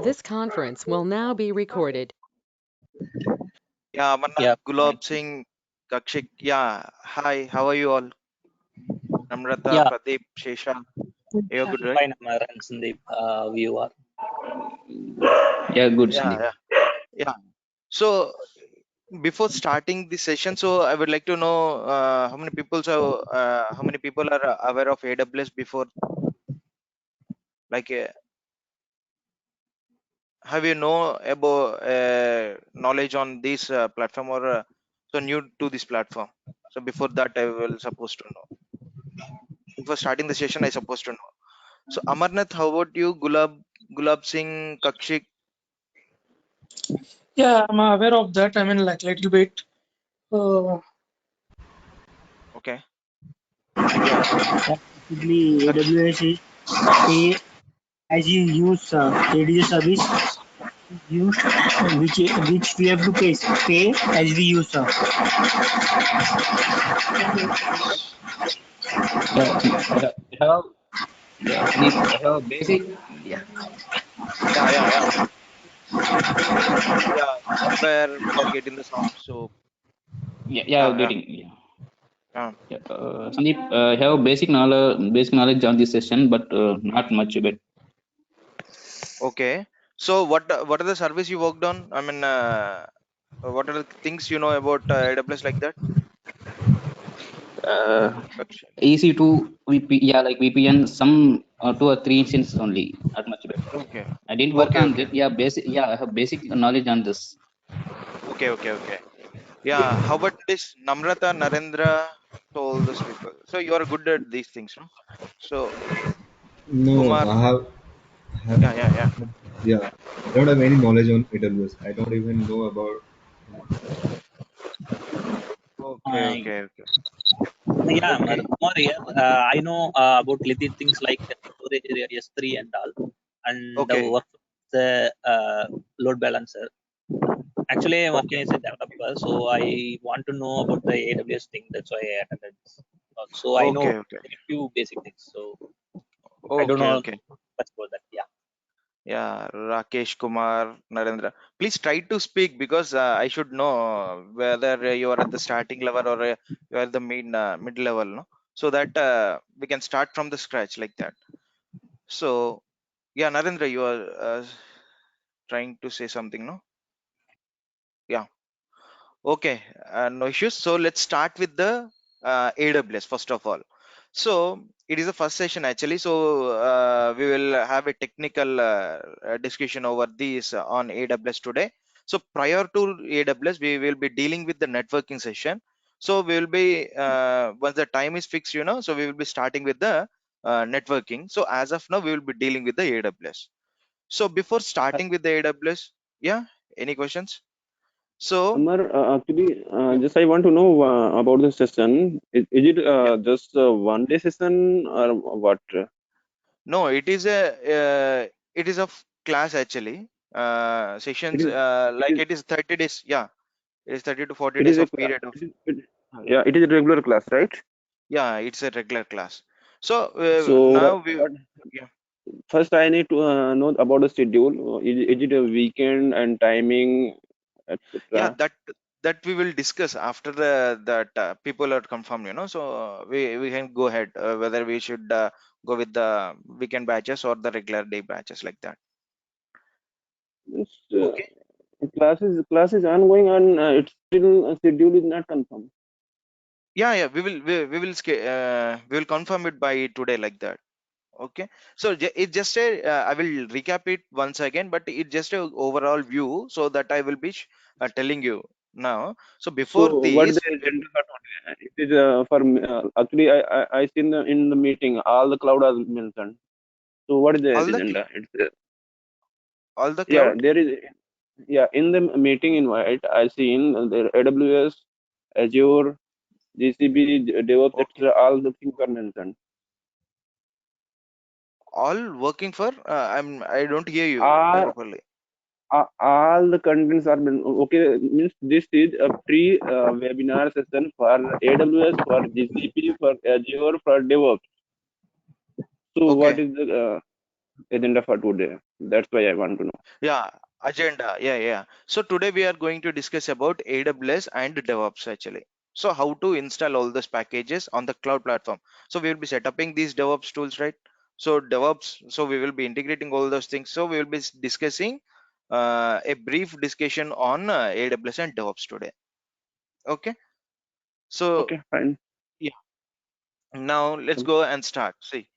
This conference will now be recorded. Yeah, Amarnath, Yeah, Gulab Singh, Kakshik. Yeah, hi, how are you all? Namrata, yeah, Pradeep, Shesha. You're good, right? fine, Amar and Sandeep. You are. Yeah, good, Yeah, Sandeep. yeah, yeah. So before starting the session, so I would like to know how many people are aware of AWS before? Like, have you know about knowledge on this platform or so new to this platform? So before that, I will supposed to know. Before starting the session, I supposed to know. So Amarnath, how about you? Gulab Singh, Kakshik. Yeah, I'm aware of that. I mean, like little bit. Okay. Basically, Kakshik. AWS is pay as you use AWS service use which we have to pay as we use. Sandeep, I have a basic. Yeah, Yeah. Yeah. Somewhere we are getting the sound. So yeah. getting. Yeah, Yeah. yeah. Sandeep, I have basic knowledge on this session, but not much of it. Okay. So what are the service you worked on? I mean, what are the things you know about AWS like that? Uh, Kakshik. EC2 VP, yeah, like VPN, some 2 or 3 instances only, not much of it. Okay. I didn't work Okay. on Okay. that. Yeah, basic. Yeah, I have basic knowledge on this. Okay. Yeah. How about this Namrata, Narendra, to all those people? So you are good at these things, no? So No, Kumar. I have, Yeah. yeah, I don't have any knowledge on AWS. I don't even know about. Uh, Okay. yeah, Amar. Okay. Amar here. I know about little things like storage area S3 and all, and Okay. work with the load balancer. Actually, I'm working Okay. as a developer, so I want to know about the AWS thing. That's why I attended this. So I know Okay. very few basic things. So I don't know Okay. much about that. Yeah. Yeah, Rakesh Kumar, Narendra. Please try to speak because I should know whether you are at the starting level or you are the mid level, no? So that we can start from the scratch like that. So yeah, Narendra, you are trying to say something, no? Yeah. Okay, no issues. So let's start with the AWS first of all. So it is the first session actually. So we will have a technical discussion over this on AWS today. So prior to AWS, we will be dealing with the networking session. So we will be once the time is fixed, so we will be starting with the networking. So as of now, we will be dealing with the AWS. So before starting with the AWS, yeah, any questions? So Amar, actually, just I want to know about the session. Is it yeah. just a 1 day session or what? No, it is a class actually. It Sessions is, it like is, it is 30 days. Yeah, it is 30 to 40 it days is of period of. yeah, it is a regular class, right? Yeah, it's a regular class. So So, now we what, yeah first I need to know about the schedule. Is it a weekend and timing, yeah etc.? that we will discuss after that people are confirmed. So we can go ahead whether we should go with the weekend batches or the regular day batches like that. Means, Okay. class is ongoing and it's still schedule is not confirmed. Yeah, we will confirm it by today like that. Okay, so it just a I will recap it once again, but it just a overall view so that I will be telling you now. So So, before what is this the agenda for today? It is for actually I see in the meeting all the cloud are mentioned. So, what is the all the agenda? It's all the yeah, cloud. there is yeah in the meeting invite I see in the AWS, Azure, GCP, DevOps, Okay, etc. All the things are mentioned. all working for I don't hear you Are properly. all the contents are okay? Means this is a pre webinar session for AWS, for GCP, for Azure, for DevOps. So, what Okay, is the agenda for today? That's why I want to know. Yeah, agenda. Yeah. So today we are going to discuss about AWS and DevOps actually. So how to install all those packages on the cloud platform. So we will be setting these DevOps tools, right? So DevOps, so we will be integrating all those things. So we will be discussing a brief discussion on AWS and DevOps today. Okay. So Okay, fine. yeah, now let's go and start. See,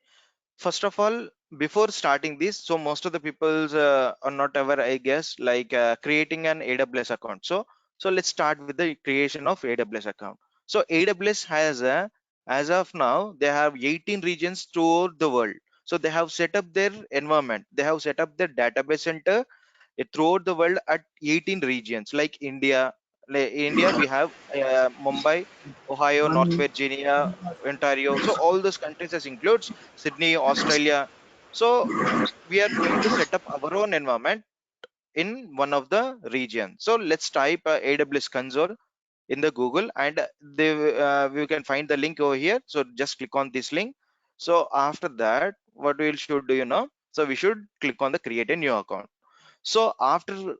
first of all, before starting this, so most of the peoples are not aware, I guess, like creating an AWS account. So let's start with the creation of AWS account. So AWS has as of now they have 18 regions throughout the world. So they have set up their environment, they have set up their database center throughout the world at 18 regions, like India we have Mumbai, Ohio, North Virginia, Ontario. So all those countries as includes Sydney, Australia. So we are going to set up our own environment in one of the regions. So let's type AWS console in the Google, and we can find the link over here. So just click on this link. So after that, what we should do, so we should click on the create a new account. So after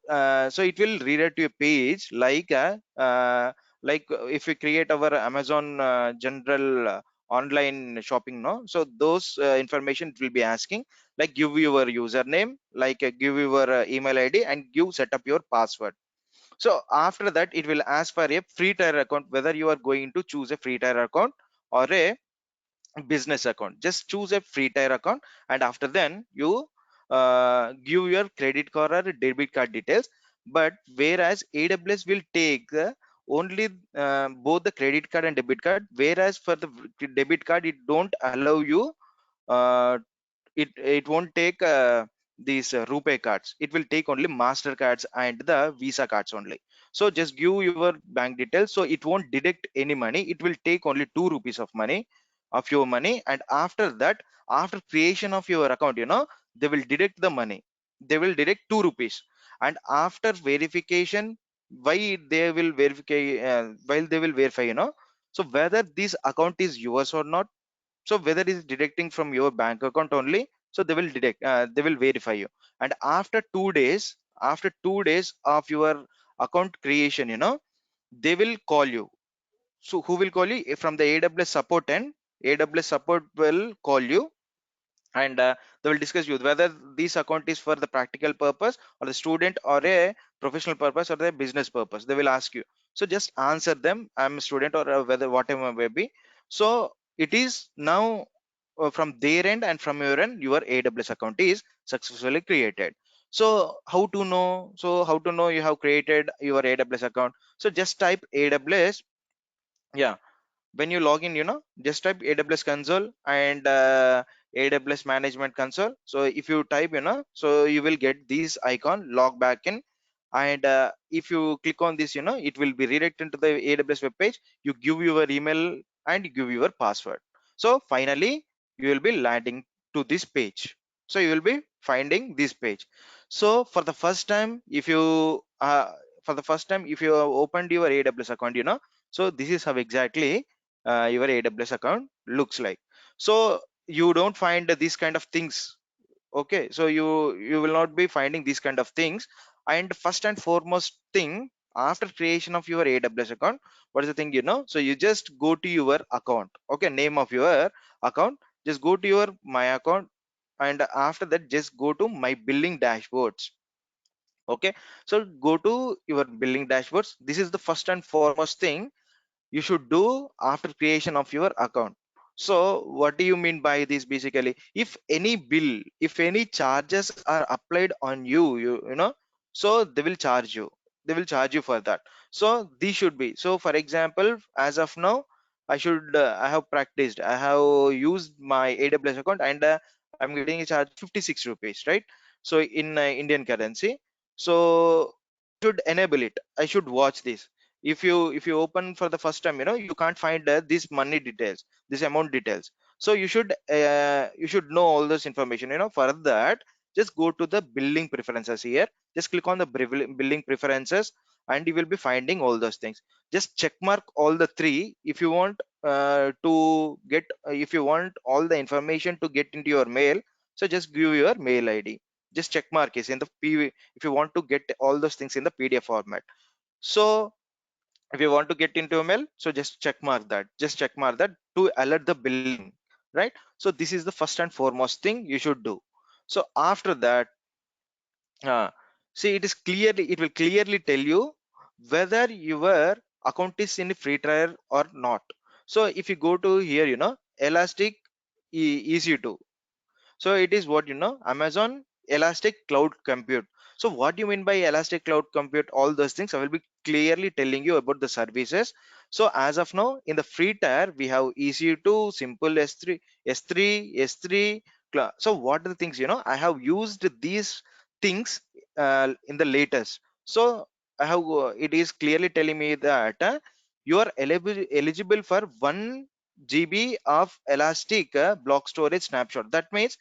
so it will redirect to a page like if we create our Amazon general online shopping, no, so those information it will be asking, like give your username, like give your email ID, and give set up your password. So after that it will ask for a free tier account, whether you are going to choose a free tier account or a business account. Just choose a free tier account, and after then you give your credit card or debit card details. But whereas AWS will take only both the credit card and debit card, whereas for the debit card it don't allow you, uh, it won't take these RuPay cards. It will take only Mastercards and the Visa cards only. So just give your bank details, so it won't deduct any money. It will take only 2 rupees of money of your money, and after that, after creation of your account, they will deduct the money. They will deduct 2 rupees, and after verification, why they will verify, while they will verify, so whether this account is yours or not. So whether it is deducting from your bank account only, so they will deduct, they will verify you. And after 2 days of your account creation, they will call you. So who will call you? From the AWS support end, AWS support will call you, and they will discuss you whether this account is for the practical purpose or the student or a professional purpose or the business purpose. They will ask you. So just answer them, I'm a student, or whether whatever may be. So it is now from their end and from your end, your AWS account is successfully created. So how to know you have created your AWS account? So just type AWS. Yeah, when you log in, just type AWS console and AWS management console. So if you type, so you will get this icon, log back in. And if you click on this, it will be redirected to the AWS web page. You give your email and you give your password. So finally you will be landing to this page. So you will be finding this page. So for the first time, if you have opened your AWS account, so this is how exactly your AWS account looks like. So you don't find these kind of things. Okay, so you will not be finding these kind of things. And first and foremost thing, after creation of your AWS account, what is the thing, so you just go to your account. Okay, name of your account, just go to your my account, and after that just go to my billing dashboards. Okay, so go to your billing dashboards. This is the first and foremost thing you should do after creation of your account. So what do you mean by this? Basically, if any bill, if any charges are applied on you, so they will charge you. They will charge you for that. So these should be. So for example, as of now, I have practiced, I have used my AWS account, and I'm getting a charge 56 rupees, right? So in Indian currency. So should enable it. I should watch this. If you open for the first time, you can't find this money details, this amount details. So you should know all this information. For that, just go to the billing preferences here. Just click on the billing preferences, and you will be finding all those things. Just check mark all the three if you want to get if you want all the information to get into your mail. So just give your mail ID. just check mark is in the PV if you want to get all those things in the PDF format. So if you want to get into ML, so just check mark that, just check mark that to alert the billing, right? So this is the first and foremost thing you should do. So after that, see, it will clearly tell you whether your account is in a free trial or not. So if you go to here, Elastic EC2, so it is what Amazon Elastic Cloud Compute. So what do you mean by Elastic Cloud Compute? All those things I will be clearly telling you about the services. So as of now, in the free tier we have EC2, simple S3, S3. So what are the things I have used these things in the latest. So I have it is clearly telling me that you are eligible for 1 GB of Elastic block storage snapshot. That means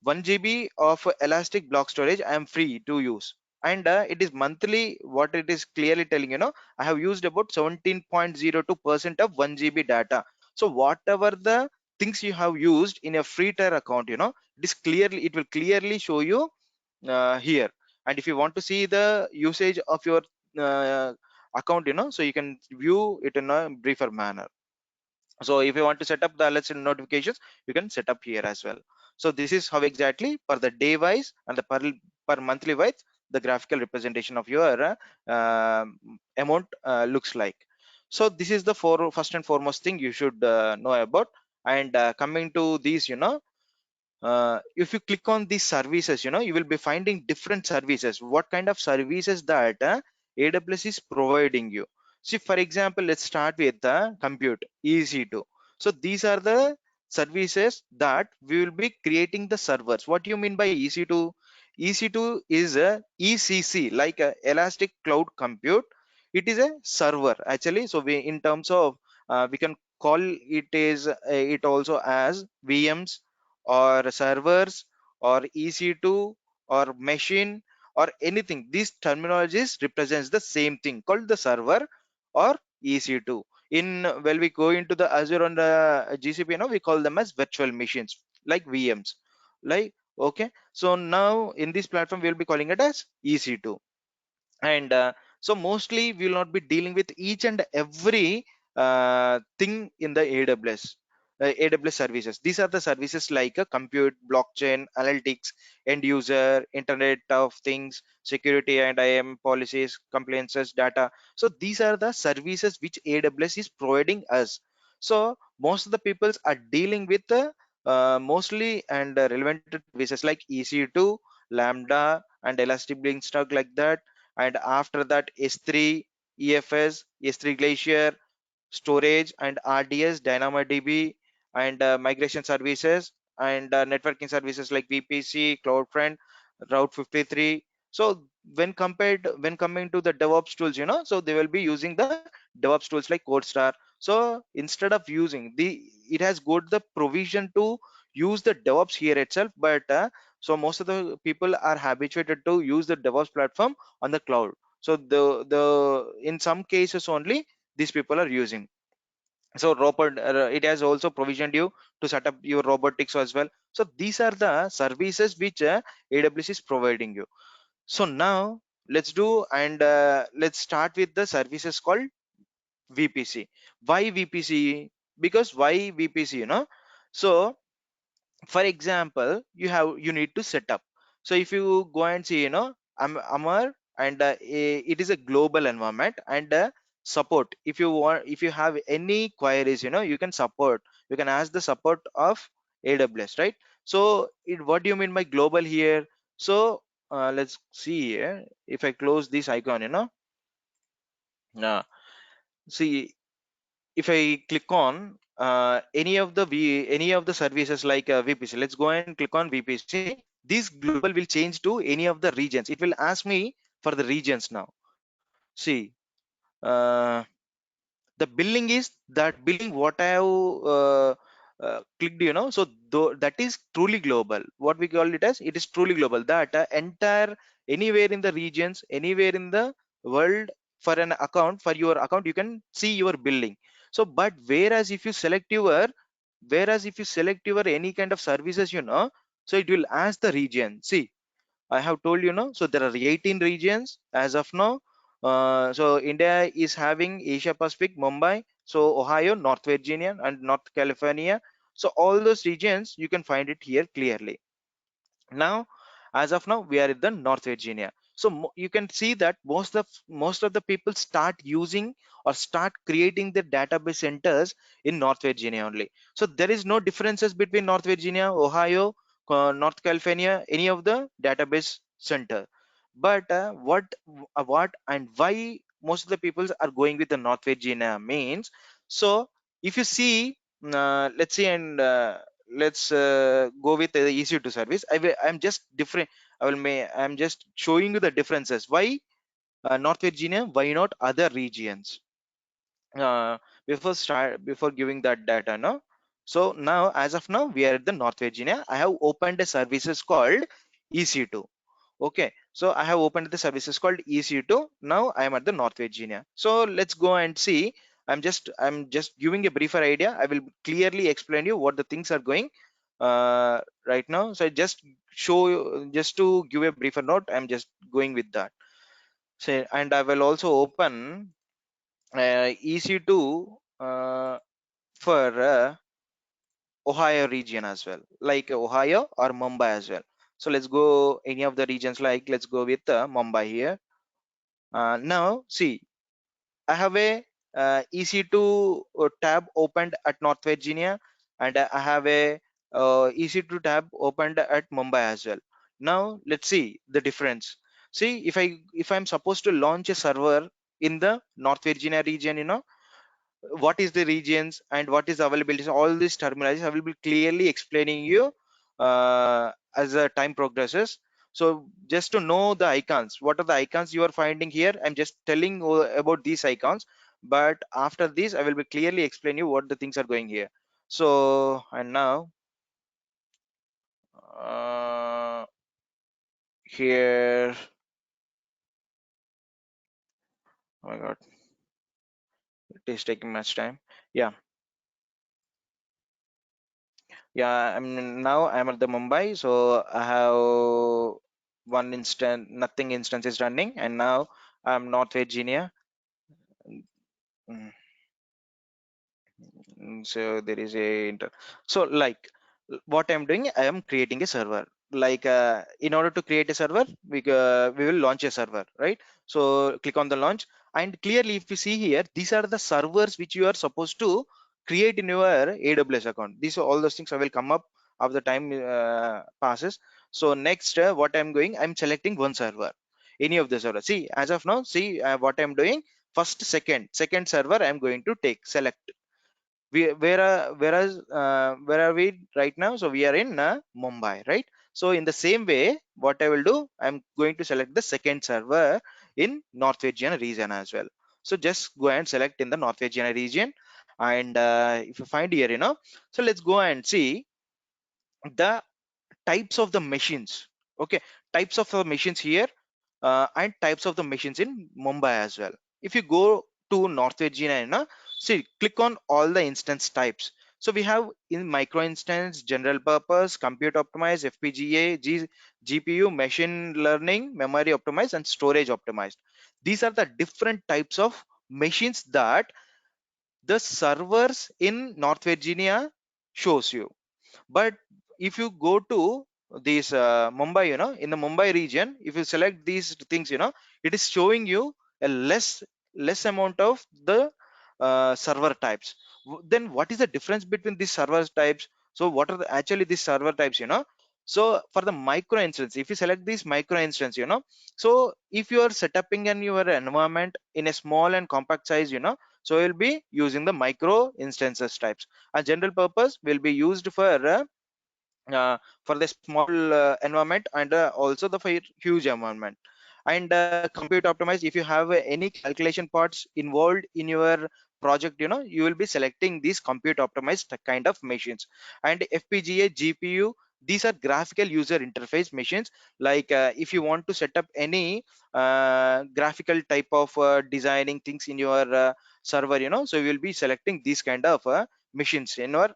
1 GB of elastic block storage I am free to use, and it is monthly. What it is clearly telling, I have used about 17.02% of 1 GB data. So whatever the things you have used in a free tier account, it will clearly show you here. And if you want to see the usage of your uh, account, so you can view it in a briefer manner. So if you want to set up the alerts and notifications, you can set up here as well. So this is how exactly per the day wise and the per monthly wise the graphical representation of your amount looks like. So this is the first and foremost thing you should know about. And coming to these, if you click on these services, you will be finding different services. What kind of services that AWS is providing you? See, for example, let's start with the compute EC2. So these are the services that we will be creating the servers. What do you mean by EC2? EC2 is a ECC, like a Elastic Cloud Compute. It is a server actually. So we, in terms of, we can call it is it also as VMs or servers or EC2 or machine or anything. These terminologies represents the same thing called the server or EC2. In when we go into the Azure and the GCP, we call them as virtual machines like VMs. Like, okay, so now in this platform we'll be calling it as EC2. And so mostly we will not be dealing with each and every thing in the AWS services. These are the services like compute, blockchain, analytics, end user, internet of things, security and IAM policies, compliances, data. So these are the services which AWS is providing us. So most of the peoples are dealing with mostly and relevant services like EC2, Lambda, and Elastic Beanstalk, like that. And after that, S3, EFS, S3 Glacier, storage and RDS, DynamoDB, and migration services, and networking services like VPC, CloudFront, Route 53. So when coming to the DevOps tools, so they will be using the DevOps tools like CodeStar. So instead of using it has got the provision to use the DevOps here itself, but so most of the people are habituated to use the DevOps platform on the cloud. So the in some cases only these people are using. So robot, it has also provisioned you to set up your robotics as well. So these are the services which AWS is providing you. So now let's do, and let's start with the services called VPC. Why VPC? Because why VPC, so for example, you need to set up. So if you go and see, Amar, and it is a global environment, and support, if you have any queries, you can support, you can ask the support of AWS, right? So what do you mean by global here? So let's see here. If I close this icon, see, if I click on any of the services like VPC, let's go and click on VPC. This global will change to any of the regions. It will ask me for the regions now. See, uh, the billing is that billing what I have clicked, so that is truly global. What we call it as, it is truly global, that entire, anywhere in the regions, anywhere in the world, for an account, for your account, you can see your billing. So but whereas if you select your any kind of services, so it will ask the region. See, I have told you, no, so there are 18 regions as of now. So India is having Asia Pacific, Mumbai, so Ohio, North Virginia, and North California. So all those regions you can find it here clearly. Now, as of now, we are in the North Virginia. So you can see that most of the people start using or start creating the database centers in North Virginia only. So there is no differences between North Virginia, Ohio, North California, any of the database center. But what and why most of the people are going with the North Virginia means, so if you see, let's see, and let's go with the EC2 service. I'm just different. I'm just showing you the differences. Why North Virginia? Why not other regions? Uh, before giving that data, no. So now, as of now, we are at the North Virginia. I have opened a services called EC2. Okay, so I have opened the services called EC2. Now I am at the North Virginia. So let's go and see. I'm just giving a briefer idea. I will clearly explain you what the things are going right now. So I just show you, just to give a briefer note, I'm just going with that. So, and I will also open EC2 for Ohio region as well, like Ohio or Mumbai as well. So let's go any of the regions, like let's go with Mumbai here. Now see, I have a EC2 tab opened at North Virginia, and I have a EC2 tab opened at Mumbai as well. Now let's see the difference. See, if I'm supposed to launch a server in the North Virginia region, what is the regions and what is the availability, so all these terminologies I will be clearly explaining you as the time progresses. So just to know the icons, what are the icons you are finding here, I'm just telling about these icons, but after this I will be clearly explain you what the things are going here. So, and now here, oh my god, it is taking much time. Yeah, I'm at the Mumbai, so I have one instance, nothing instance is running, and now I'm North Virginia. Mm, so there is a so like what I'm doing, I am creating a server. Like in order to create a server, we will launch a server, right? So click on the launch, and clearly if you see here, these are the servers which you are supposed to create in your AWS account. These are all those things I will come up as the time passes. So next, what I'm selecting one server, any of the server. See, as of now, see what I'm doing. First, second server I'm going to select. Where are we right now? So we are in Mumbai, right? So in the same way, what I will do, I'm going to select the second server in North Virginia region as well. So just go and select in the North Virginia region, and if you find here, so let's go and see the types of the machines. Okay, types of the machines here, and types of the machines in Mumbai as well. If you go to North Virginia, see, click on all the instance types. So we have in micro instance, general purpose, compute optimized, FPGA, GPU, machine learning, memory optimized, and storage optimized. These are the different types of machines that the servers in North Virginia shows you. But if you go to this Mumbai, in the Mumbai region, if you select these things, it is showing you a less amount of the server types. Then what is the difference between these server types? So what are actually these server types, so for the micro instance, if you select this micro instance, so if you are setting in your environment in a small and compact size, so you'll be using the micro instances types. A general purpose will be used for the small environment, and also the for huge environment. And compute optimized, if you have any calculation parts involved in your project, you will be selecting these compute optimized kind of machines. And FPGA, GPU, these are graphical user interface machines. Like if you want to set up any graphical type of designing things in your server, so you will be selecting these kind of machines in your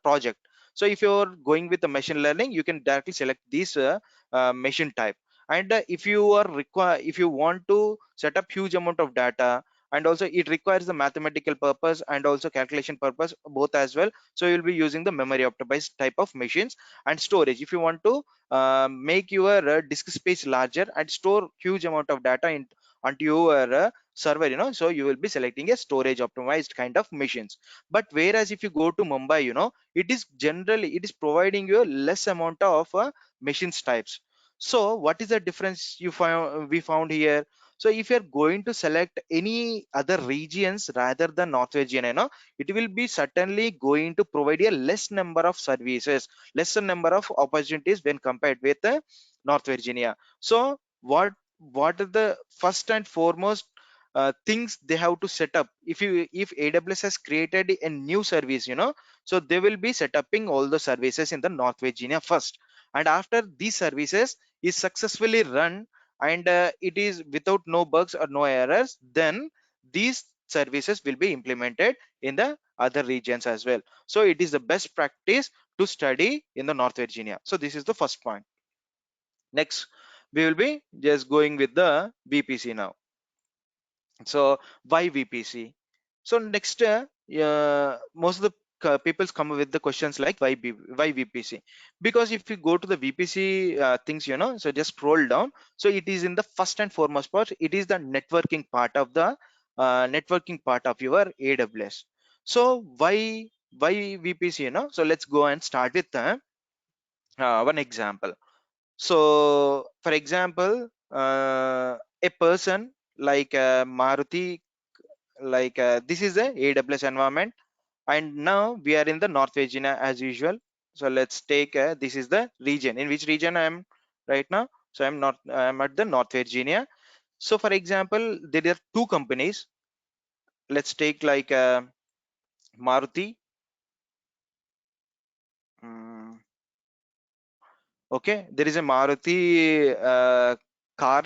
project. So if you're going with the machine learning, you can directly select these machine type. And if you want to set up huge amount of data, and also it requires the mathematical purpose and also calculation purpose both as well, so you'll be using the memory optimized type of machines. And storage, if you want to make your disk space larger and store huge amount of data onto your server, so you will be selecting a storage optimized kind of machines. But whereas if you go to Mumbai, it is providing you a less amount of machines types. So what is the difference we found here? So if you're going to select any other regions rather than North Virginia, it will be certainly going to provide a less number of services, lesser number of opportunities when compared with North Virginia. So what are the first and foremost things they have to set up? If AWS has created a new service, so they will be setting all the services in the North Virginia first, and after these services is successfully run and it is without no bugs or no errors, then these services will be implemented in the other regions as well. So it is the best practice to study in the North Virginia. So this is the first point. Next, we will be just going with the VPC now. So why VPC? So next, most of the people's come with the questions like why VPC? Because if you go to the VPC things, so just scroll down. So it is in the first and foremost part. It is the networking part of the your AWS. So why VPC? So let's go and start with one example. So for example, a person like Maruti, like this is a AWS environment, and now we are in the North Virginia as usual. So let's take this is the region. In which region I am right now? So I'm at the North Virginia. So for example, there are two companies. Let's take like Maruti. Mm, okay, there is a Maruti car.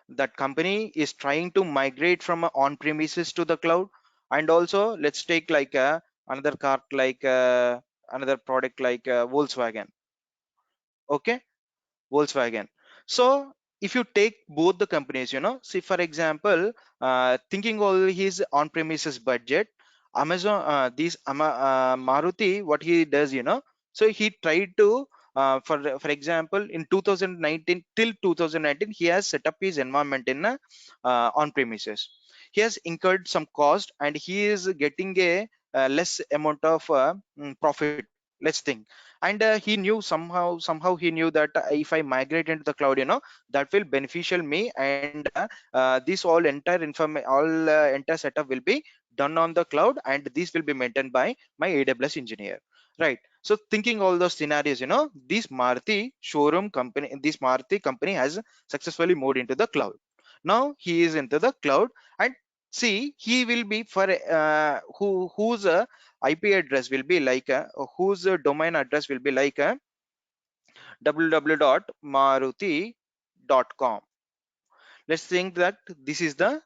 That company is trying to migrate from on premises to the cloud. And also let's take like another car, like another product like Volkswagen. Okay, Volkswagen. So if you take both the companies, see for example, thinking all his on-premises budget, Amazon, Maruti, what he does, so he tried to, for example, in 2019 till 2019, he has set up his environment in on-premises. He has incurred some cost and he is getting a less amount of profit. Let's think. And he knew somehow he knew that if I migrate into the cloud, that will beneficial me, and this entire setup will be done on the cloud, and this will be maintained by my AWS engineer, right? So thinking all those scenarios, this Maruti company has successfully moved into the cloud. Now he is into the cloud, and see, he will be for whose IP address will be like whose domain address will be like www.maruti.com. Let's think that this is the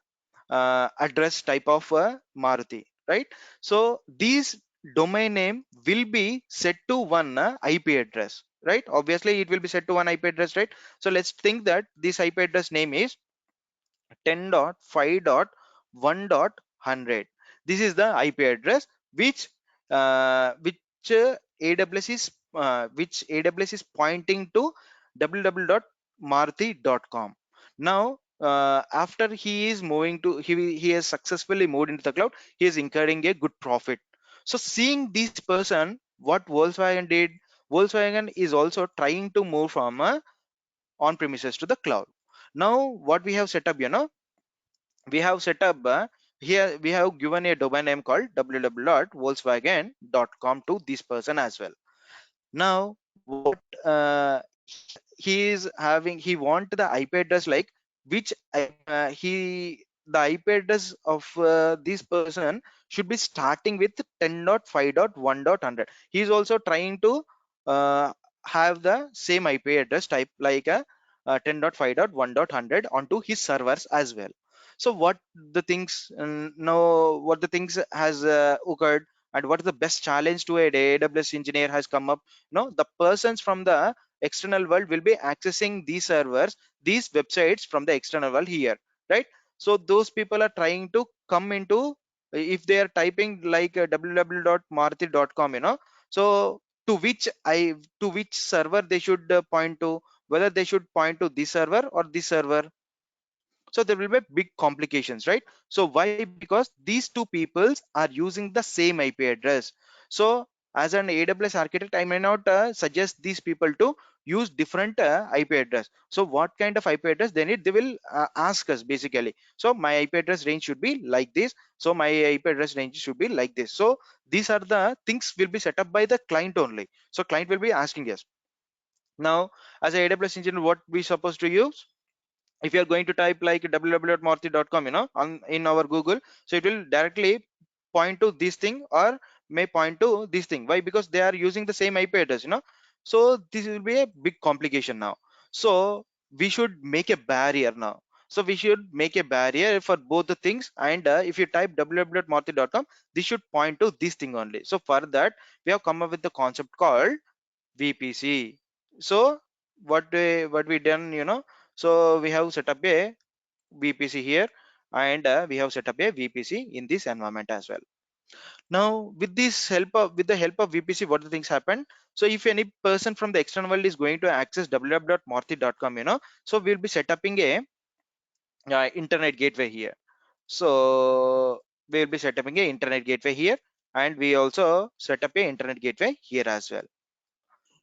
address type of Maruti, right? So these domain name will be set to one IP address, right? Obviously it will be set to one IP address, right? So let's think that this IP address name is 10.5.1.100. This is the IP address which AWS is pointing to www.maruti.com. Now after he is moving to he has successfully moved into the cloud, he is incurring a good profit. So seeing this person, what Volkswagen did, Volkswagen is also trying to move from on premises to the cloud. Now what we have set up, we have set up here we have given a domain name called www.volkswagen.com to this person as well. Now what he is having, he want the IP address like which he the IP address of this person should be starting with 10.5.1.100. He is also trying to uh, have the same IP address type like 10.5.1.100 onto his servers as well. So what the things now what the things has occurred, and what is the best challenge to a AWS engineer has come up? The persons from the external world will be accessing these servers, these websites from the external world here, right? So those people are trying to come into, if they are typing like www.maruti.com, so to which server they should point to, whether they should point to this server or this server. So there will be big complications, right? So why? Because these two peoples are using the same IP address. So as an AWS architect, I may not suggest these people to use different IP address. So what kind of IP address they need, they will ask us basically. So my IP address range should be like this, so my IP address range should be like this. So these are the things will be set up by the client only. So client will be asking us. Now as a AWS engineer, what we supposed to use? If you are going to type like www.maruti.com, on in our Google, so it will directly point to this thing or may point to this thing. Why? Because they are using the same IP address, so this will be a big complication now. So we should make a barrier now. So we should make a barrier for both the things, and if you type www.maruti.com, this should point to this thing only. So for that, we have come up with the concept called VPC. So what we done, so we have set up a VPC here, and we have set up a VPC in this environment as well. Now with the help of VPC, what the things happen? So if any person from the external world is going to access www.maruti.com, so we'll be setting a internet gateway here. So we'll be setting a internet gateway here, and we also set up a internet gateway here as well.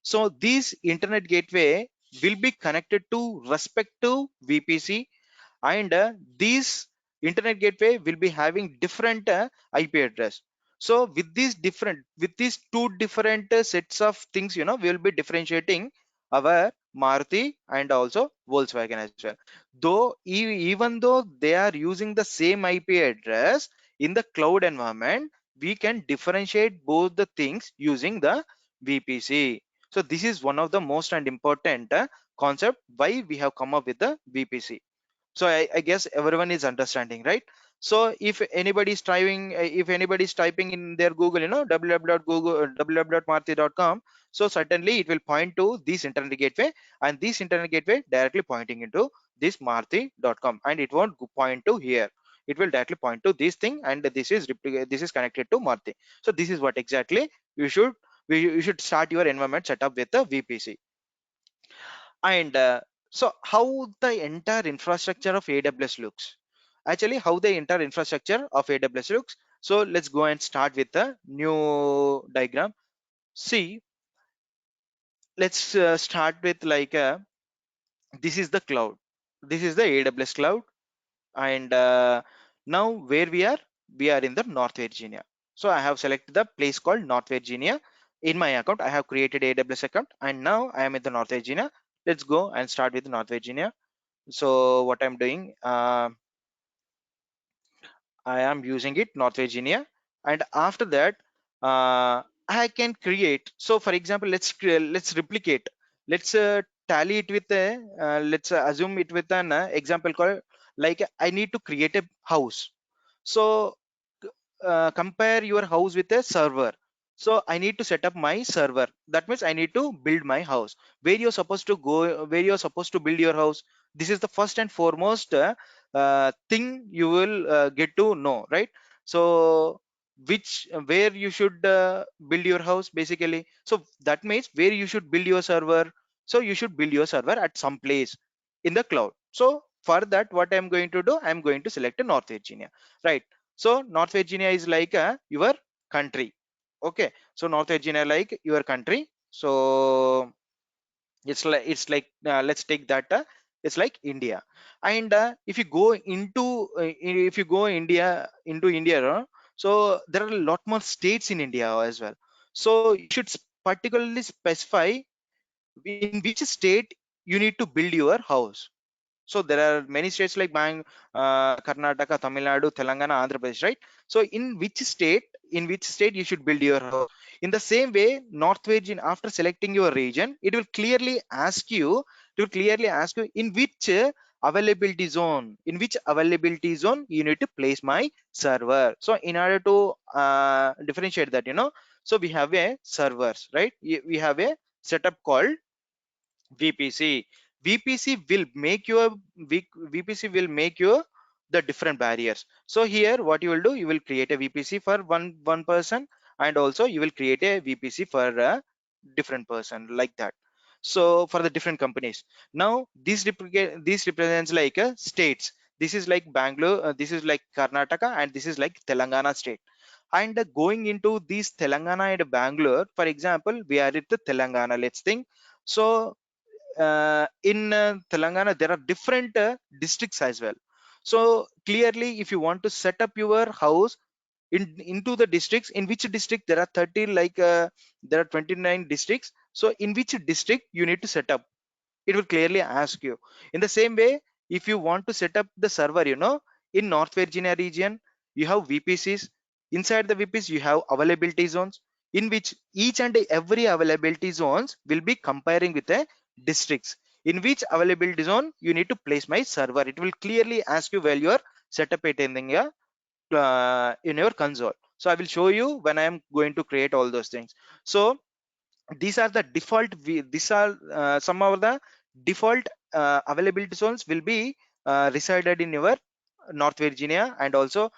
So this internet gateway will be connected to respective VPC, and these internet gateway will be having different IP address. So with these two different sets of things, we will be differentiating our Maruti and also Volkswagen as well. Though even though they are using the same IP address in the cloud environment, we can differentiate both the things using the VPC. So this is one of the most and important concept why we have come up with the VPC. So I guess everyone is understanding, right? So if anybody is typing in their Google, www.maruti.com, so certainly it will point to this internet gateway, and this internet gateway directly pointing into this maruti.com, and it won't point to here. It will directly point to this thing, and this is connected to Maruti. So this is what exactly you should start your environment setup with the VPC. And so how the entire infrastructure of AWS looks? Actually, how the entire infrastructure of AWS looks? So let's go and start with the new diagram. See, let's start with like this is the cloud. This is the AWS cloud, and now where we are in the North Virginia. So I have selected the place called North Virginia. In my account, I have created AWS account, and now I am in the North Virginia. Let's go and start with North Virginia. So what I'm doing, I am using it North Virginia, and after that I can create. So for example, let's replicate, let's tally it with a let's assume it with an example called like I need to create a house. So compare your house with a server. So I need to set up my server. That means I need to build my house. Where you're supposed to go, where you're supposed to build your house, this is the first and foremost thing you will get to know, right? So which where you should build your house basically. So that means where you should build your server. So you should build your server at some place in the cloud. So for that, what I'm going to do, I'm going to select a North Virginia, right? So North Virginia is like your country. Okay, so North Virginia like your country. So it's like let's take that it's like India. And if you go into India, so there are a lot more states in India as well. So you should particularly specify in which state you need to build your house. So there are many states like Karnataka, Tamil Nadu, Telangana, Andhra Pradesh, right? So in which state you should build your house? In the same way, North Virgin, after selecting your region, it will clearly ask you, in which availability zone you need to place my server. So in order to differentiate that, so we have a servers, right? We have a setup called VPC. VPC will make your VPC will make you the different barriers. So here what you will do, you will create a VPC for one person, and also you will create a VPC for a different person, like that. So for the different companies. Now this represents like a states. This is like Bangalore, this is like Karnataka, and this is like Telangana state. And going into these Telangana and Bangalore, for example, we are at the Telangana, let's think. So in Telangana, there are different districts as well. So clearly, if you want to set up your house into the districts, in which district there are 30, like there are 29 districts. So in which district you need to set up, it will clearly ask you. In the same way, if you want to set up the server, in North Virginia region, you have VPCs. Inside the VPCs, you have availability zones, in which each and every availability zones will be comparing with the districts. In which availability zone you need to place my server, it will clearly ask you while you are set up it in your console. So I will show you when I am going to create all those things. So these are the default these are some of the default availability zones will be resided in your North Virginia. And also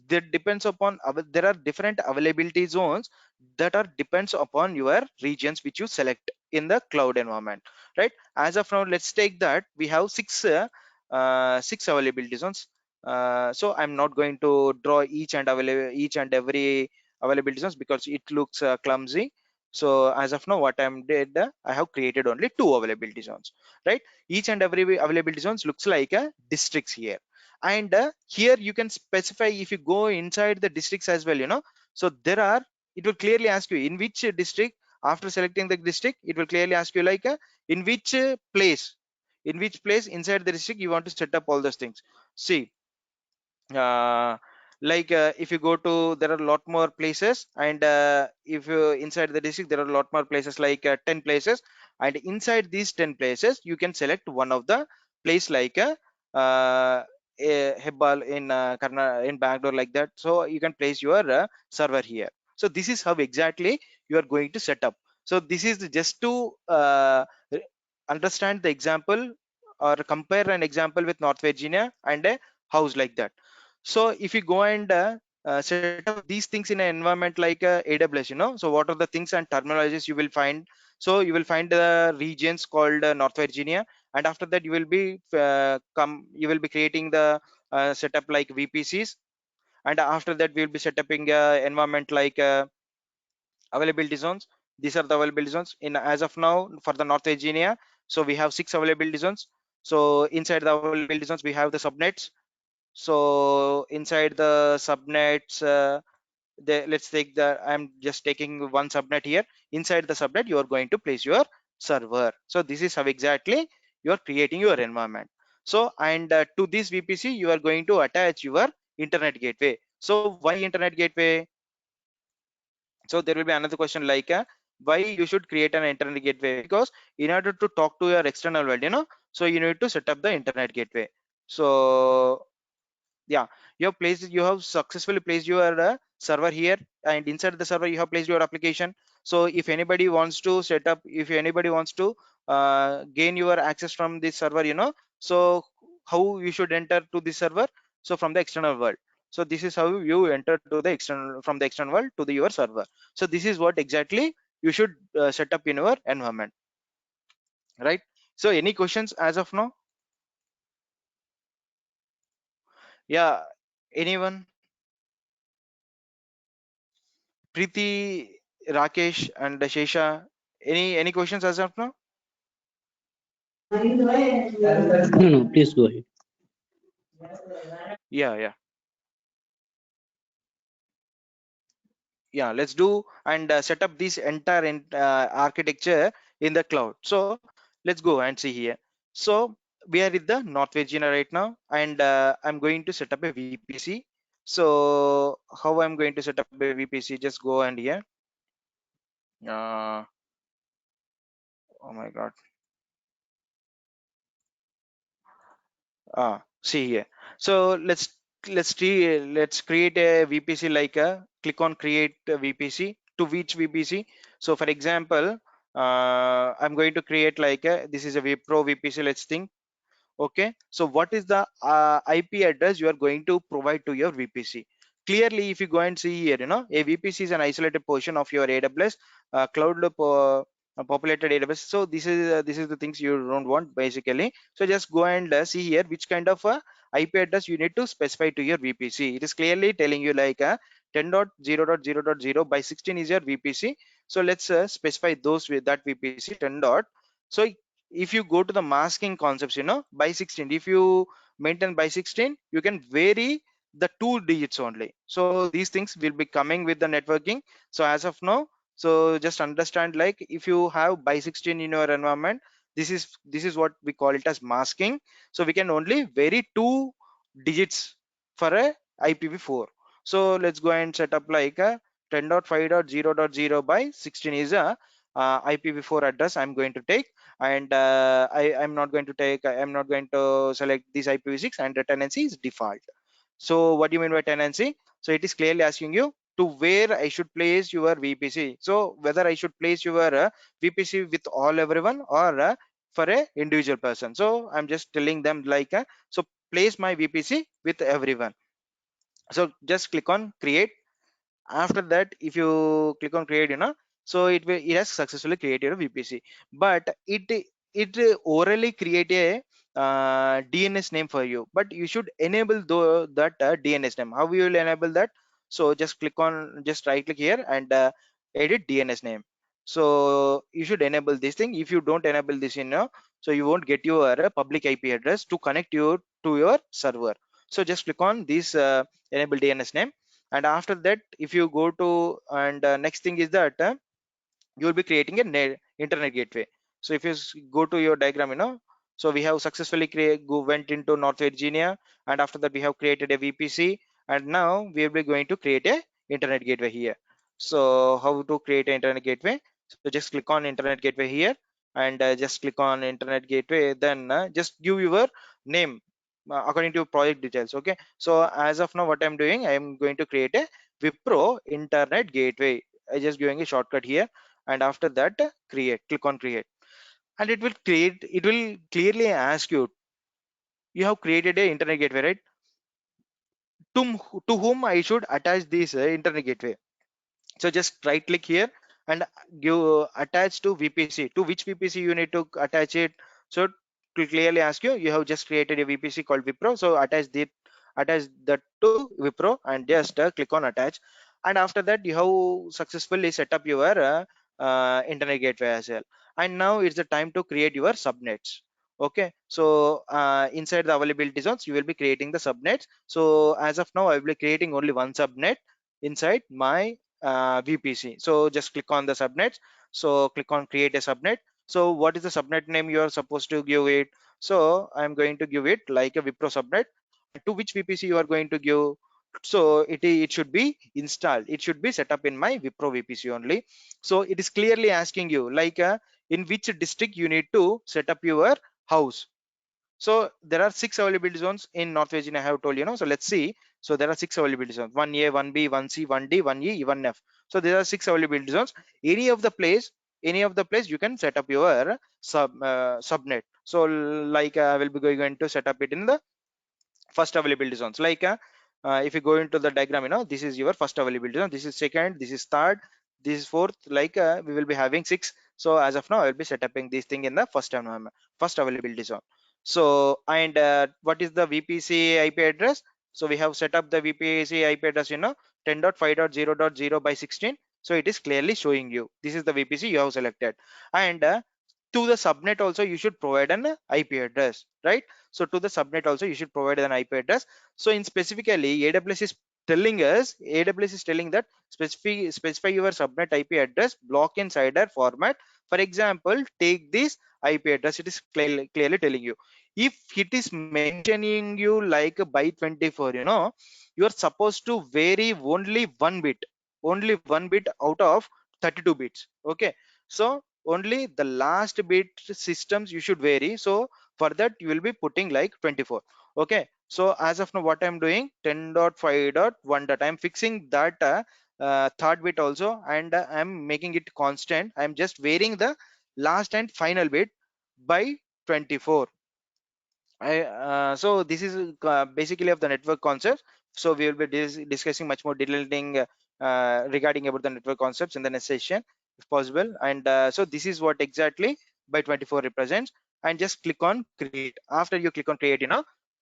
that depends upon there are different availability zones that are depends upon your regions which you select in the cloud environment, right? As of now, let's take that we have six availability zones. So I'm not going to draw each and every availability zones because it looks clumsy. So as of now, what I'm did, I have created only two availability zones, right? Each and every availability zones looks like a districts here. And here you can specify if you go inside the districts as well, so there are, it will clearly ask you in which district. After selecting the district, it will clearly ask you like in which place inside the district you want to set up all those things. See, uh, like if you go to, there are a lot more places. And if you inside the district, there are a lot more places, like 10 places. And inside these 10 places you can select one of the place, like a Hebbal in in Bangalore, like that. So you can place your server here. So this is how exactly you are going to set up. So this is just to understand the example, or compare an example with North Virginia and a house, like that. So if you go and set up these things in an environment like AWS, so what are the things and terminologies you will find? So you will find the regions called North Virginia, and after that you will be creating the setup like VPCs. And after that we will be setting environment like availability zones. These are the availability zones in, as of now, for the North Virginia. So we have 6 availability zones. So inside the availability zones we have the subnets. So inside the subnets, let's take I'm just taking one subnet here. Inside the subnet you are going to place your server. So this is how exactly you are creating your environment. So, and to this VPC you are going to attach your internet gateway. So why internet gateway? So there will be another question like why you should create an internet gateway? Because in order to talk to your external world, so you need to set up the internet gateway. So yeah, you have successfully placed your server here, and inside the server you have placed your application. So if anybody wants to set up, if anybody wants to gain your access from this server, so how you should enter to this server? So from the external world. So this is how you enter to the external, from the external world to the your server. So this is what exactly you should set up in your environment, right? So any questions as of now? Yeah, anyone? Preeti, Rakesh, and Shesha, any questions as of now? No, please go ahead. Yeah. Let's do and set up this entire architecture in the cloud. So let's go and see here. So we are in the North Virginia right now, and I'm going to set up a VPC. So how I'm going to set up a VPC? Just go and here. Oh my God. See here. So let's create a VPC, like a click on create a VPC. To which VPC? So for example, I'm going to create like this is a Wipro VPC, let's think. Okay, so what is the IP address you are going to provide to your VPC? Clearly, if you go and see here, a VPC is an isolated portion of your AWS cloud populated AWS. So this is the things you don't want basically. So just go and see here which kind of IP address you need to specify to your VPC. It is clearly telling you like 10.0.0.0 by 16 is your VPC. So let's specify those with that VPC 10. So if you go to the masking concepts, by 16, if you maintain by 16, you can vary the 2 digits only. So these things will be coming with the networking. So as of now, so just understand, like if you have by 16 in your environment, this is what we call it as masking. So we can only vary 2 digits for a IPv4. So let's go and set up like a 10.5.0.0 by 16 is a IPv4 address I'm going to take. And I'm not going to take, I'm not going to select this IPv6, and the tenancy is default. So what do you mean by tenancy? So it is clearly asking you to where I should place your VPC. So whether I should place your VPC with all everyone, or for a individual person. So I'm just telling them like so place my VPC with everyone. So just click on create. After that, if you click on create, so it has successfully created a VPC. But it orally create a DNS name for you, but you should enable that DNS name. How you will enable that? So just right click here and edit DNS name. So you should enable this thing. If you don't enable this, so you won't get your public IP address to connect you to your server. So just click on this enable DNS name. And after that, if you go to, and next thing is that you will be creating a internet gateway. So if you go to your diagram, so we have successfully went into North Virginia, and after that we have created a VPC, and now we will be going to create a internet gateway here. So how to create an internet gateway? So just click on internet gateway here, and just click on internet gateway, then just give your name according to project details. Okay, so as of now, what I'm doing, I'm going to create a Wipro internet gateway. I just giving a shortcut here, and after that click on create, and it will clearly ask you, you have created a internet gateway, right? To whom I should attach this internet gateway? So just right click here and give attach to VPC. To which VPC you need to attach it? So to clearly ask you, you have just created a VPC called Wipro, so attach that to Wipro, and just click on attach. And after that, you have successfully set up your internet gateway as well. And now it's the time to create your subnets. Okay, so inside the availability zones, you will be creating the subnets. So as of now, I will be creating only one subnet inside my VPC. So just click on the subnets. So click on create a subnet. So what is the subnet name you are supposed to give it? So I'm going to give it like a Wipro subnet. To which VPC you are going to give? So it should be installed. It should be set up in my Wipro VPC only. So it is clearly asking you like in which district you need to set up your house. So there are 6 availability zones in North Virginia, I have told you. So let's see. So there are 6 availability zones: 1A, 1B, 1C, 1D, 1E, 1F. So there are 6 availability zones. Any of the place you can set up your subnet. So like I will be going to set up it in the first availability zones. Like if you go into the diagram, this is your first availability zone, this is second, this is third, this is fourth. Like we will be having 6. So as of now, I will be setting this thing in the first environment, first availability zone. So and what is the VPC IP address? So we have set up the VPC IP address, 10.5.0.0 by 16. So it is clearly showing you this is the VPC you have selected. And to the subnet also you should provide an IP address, right? So to the subnet also you should provide an IP address. So in specifically, AWS is telling that specify your subnet IP address block insider format. For example, take this IP address. It is clearly telling you. If it is mentioning you like by 24, you are supposed to vary only one bit out of 32 bits. Okay, so only the last bit systems you should vary. So for that you will be putting like 24. Okay, so as of now, what I'm doing, 10.5.1. I'm fixing that third bit also, and I'm making it constant. I'm just varying the last and final bit by 24. So this is basically of the network concepts. So we will be discussing much more detailing regarding about the network concepts in the next session if possible. And so this is what exactly by 24 represents. And just click on create. After you click on create,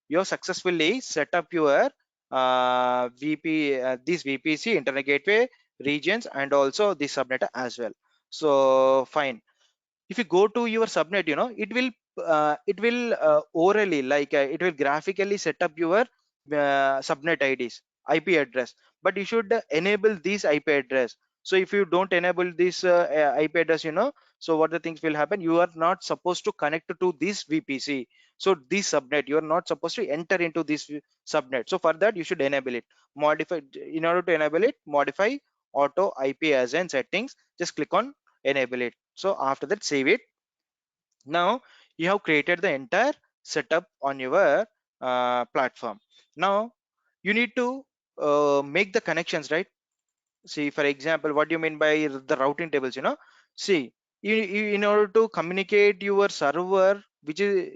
you successfully set up your this VPC internet gateway regions and also the subnet as well. So fine. If you go to your subnet, it will orally, like it will graphically set up your subnet IDs, IP address, but you should enable this IP address. So if you don't enable this IP address, so what the things will happen, you are not supposed to connect to this VPC. So this subnet, you are not supposed to enter into this subnet. So for that, you should enable it. Modify, in order to enable it, modify auto IP assign settings, just click on enable it. So after that, save it. Now you have created the entire setup on your platform. Now you need to make the connections, right? See, for example, what do you mean by the routing tables? See, in order to communicate your server, which is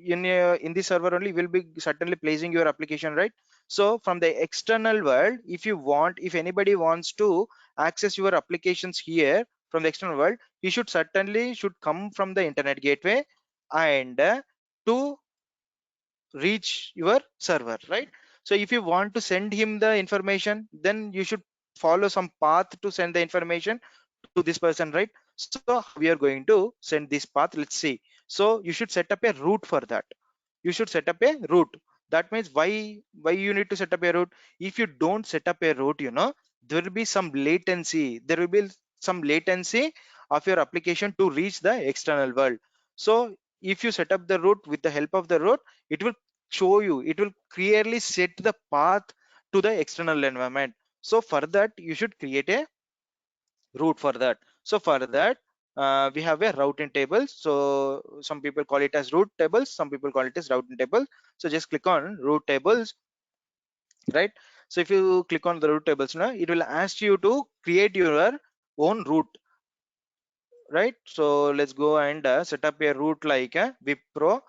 in the server only, will be certainly placing your application, right? So from the external world, if anybody wants to access your applications here from the external world, he should come from the internet gateway and to reach your server, right? So if you want to send him the information, then you should follow some path to send the information to this person, right? So how we are going to send this path, let's see. So you should set up a route for that. You should set up a route. That means why you need to set up a route? If you don't set up a route, there will be some latency. There will be some latency of your application to reach the external world. So if you set up the route with the help of the route, it will show you, it will clearly set the path to the external environment. So for that, you should create a route for that. So for that, we have a routing table. So some people call it as route tables, some people call it as routing tables. So just click on route tables, right? So if you click on the route tables now, it will ask you to create your own route, right? So let's go and set up a route like a Wipro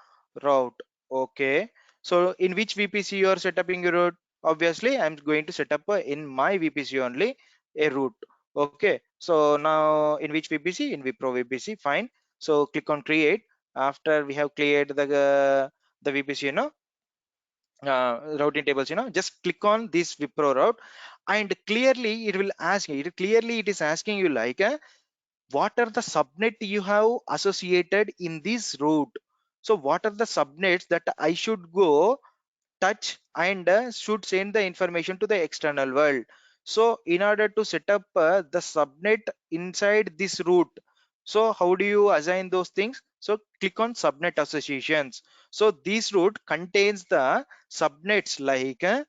route. Okay, so in which VPC you are setting your route? Obviously I'm going to set up in my VPC only a route. Okay, so now in which VPC? In Wipro VPC. Fine. So click on create. After we have cleared the VPC, routing tables, just click on this Wipro route, and clearly it will ask you, it is asking you like what are the subnet you have associated in this route. So what are the subnets that I should go touch and should send the information to the external world. So in order to set up the subnet inside this route, so how do you assign those things? So click on subnet associations. So this route contains the subnets like I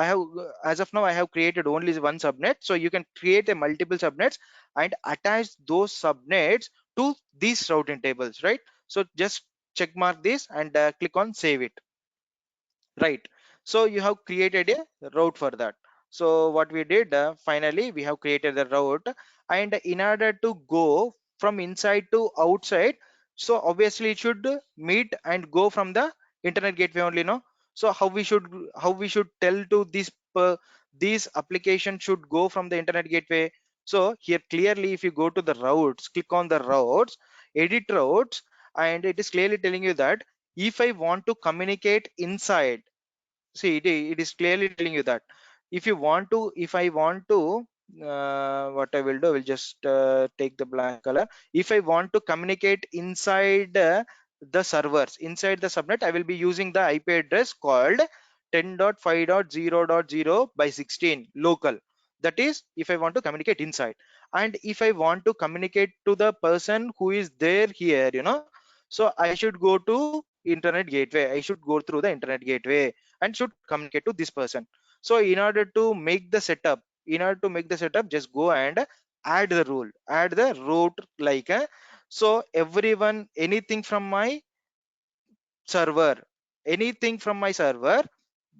have as of now I have created only one subnet. So you can create a multiple subnets and attach those subnets to these routing tables, right? So just check mark this and click on save it, right? So you have created a route for that. So what we did, finally we have created the route, and in order to go from inside to outside, so obviously it should meet and go from the internet gateway only, no? So how we should tell to this application should go from the internet gateway? So here clearly, if you go to the routes, click on the routes, edit routes, and it is clearly telling you that if I want to communicate inside, see, it is clearly telling you that if I want to what I will do, I will just take the black color. If I want to communicate inside the servers, inside the subnet, I will be using the IP address called 10.5.0.0 by 16 local. That is if I want to communicate inside. And if I want to communicate to the person who is there here, so I should go to internet gateway, I should go through the internet gateway and should communicate to this person. So in order to make the setup, just go and add the rule, add the route like so everyone, server anything from my server,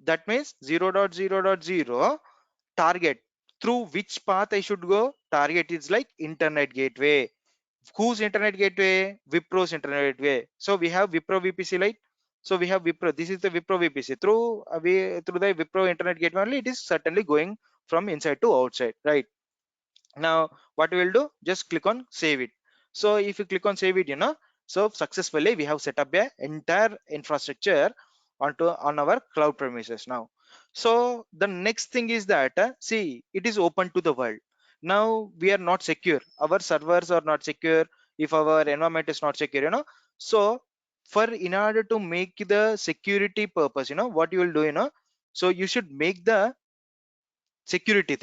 that means 0.0.0 target through which path I should go. Target is like internet gateway. Whose internet gateway? Wipro's internet gateway. So we have Wipro VPC, right? So we have Wipro. This is the Wipro VPC. Through the Wipro internet gateway only, it is certainly going from inside to outside, right? Now what we will do, just click on save it. So if you click on save it, so successfully we have set up a entire infrastructure on our cloud premises now. So the next thing is that see, it is open to the world. Now we are not secure, our servers are not secure, if our environment is not secure, so for in order to make the security purpose, what you will do, so you should make the security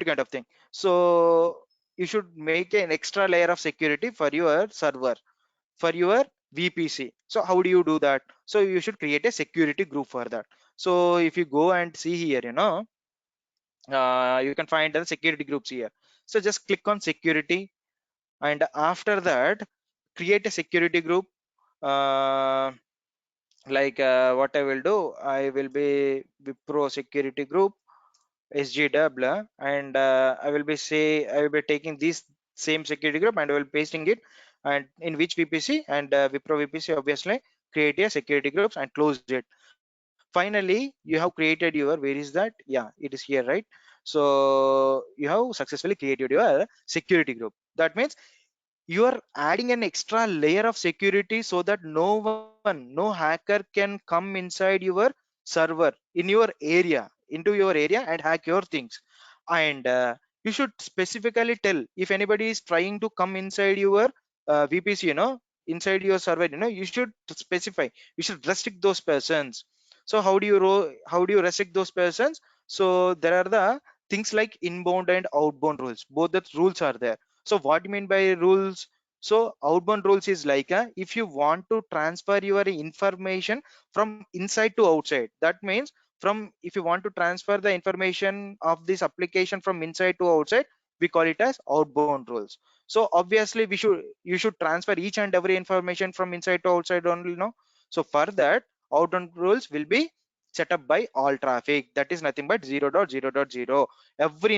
kind of thing. So you should make an extra layer of security for your server, for your VPC. So how do you do that? So you should create a security group for that. So if you go and see here, you can find the security groups here. So just click on security, and after that create a security group. uh, what I will do, I will be Wipro security group SGW, and I will be taking this same security group and I will pasting it, and in which VPC, and Wipro VPC, obviously create a security groups and close it. Finally you have created your, where is that? Yeah, it is here, right? So you have successfully created your security group. That means you are adding an extra layer of security so that no hacker can come inside your server in your area, into your area, and hack your things. And you should specifically tell, if anybody is trying to come inside your VPC, inside your server, you should specify, you should restrict those persons. So how do you restrict those persons? So there are the things like inbound and outbound rules, both the rules are there. So what do you mean by rules? So outbound rules is like if you want to transfer your information from inside to outside, that means from, if you want to transfer the information of this application from inside to outside, we call it as outbound rules. So obviously you should transfer each and every information from inside to outside only, no? So for that, outbound rules will be set up by all traffic, that is nothing but 0.0.0. Every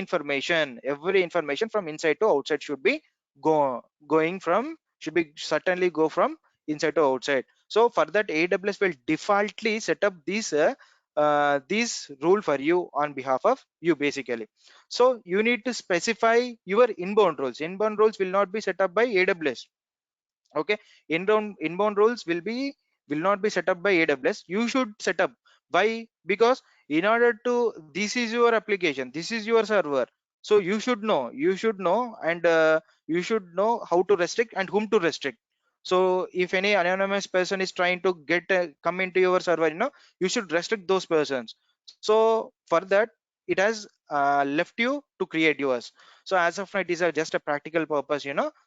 information from inside to outside should be going from, should be certainly go from inside to outside. So for that, AWS will defaultly set up this rule for you on behalf of you, basically. So you need to specify your inbound rules. Inbound rules will not be set up by AWS. Okay, inbound rules will not be set up by AWS. You should set up. Why? Because in order to, this is your application, this is your server, so you should know and you should know how to restrict and whom to restrict. So if any anonymous person is trying to come into your server, you should restrict those persons. So for that, it has left you to create yours. So as of now, it is just a practical purpose.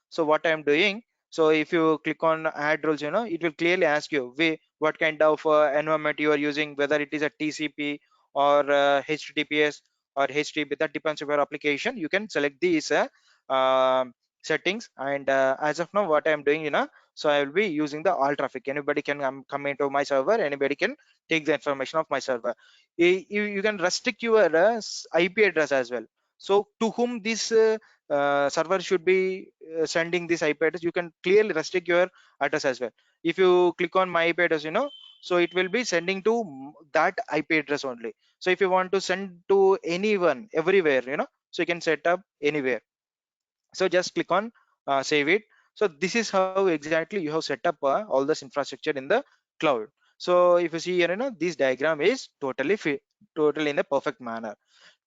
So what I am doing, so if you click on add rules, it will clearly ask you what kind of environment you are using, whether it is a TCP or HTTPS or HTTP. That depends on your application. You can select these settings, and as of now, what I am doing, so I will be using the all traffic. Anybody can come into my server. Anybody can take the information of my server. You can restrict your IP address as well. So to whom this server should be sending this IP address, you can clearly restrict your address as well. If you click on my IP address, so it will be sending to that IP address only. So if you want to send to anyone everywhere, so you can set up anywhere. So just click on save it. So this is how exactly you have set up all this infrastructure in the cloud. So if you see here, this diagram is totally in the perfect manner.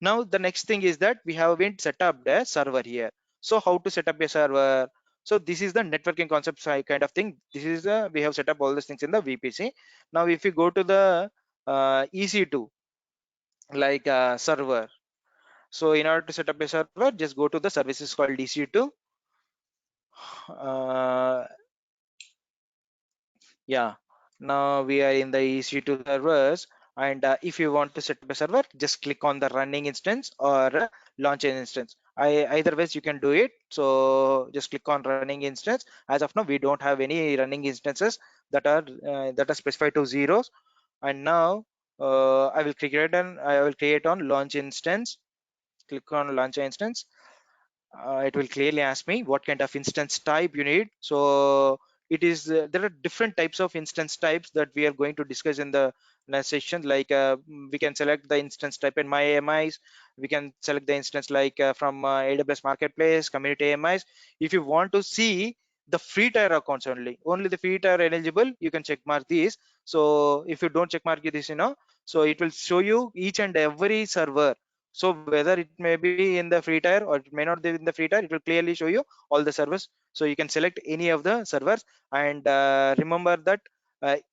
Now the next thing is that we have been set up the server here. So how to set up a server? So this is the networking concept kind of thing. This is we have set up all these things in the VPC. Now if you go to the EC2, like server, so in order to set up a server, just go to the services called EC2. uh, yeah, now we are in the EC2 servers, and if you want to set up a server, just click on the running instance or launch an instance. Either ways you can do it. So just click on running instance. As of now, we don't have any running instances that are specified to zeros. And now I will create on launch instance. click on launch instance. It will clearly ask me what kind of instance type you need. So it is there are different types of instance types that we are going to discuss in the next session. Like we can select the instance type in my AMIs. We can select the instance like from AWS Marketplace, community AMIs. If you want to see the free tier accounts only the free tier eligible, you can check mark these. So if you don't check mark this, so it will show you each and every server. So whether it may be in the free tier or it may not be in the free tier, it will clearly show you all the servers. So you can select any of the servers, and remember that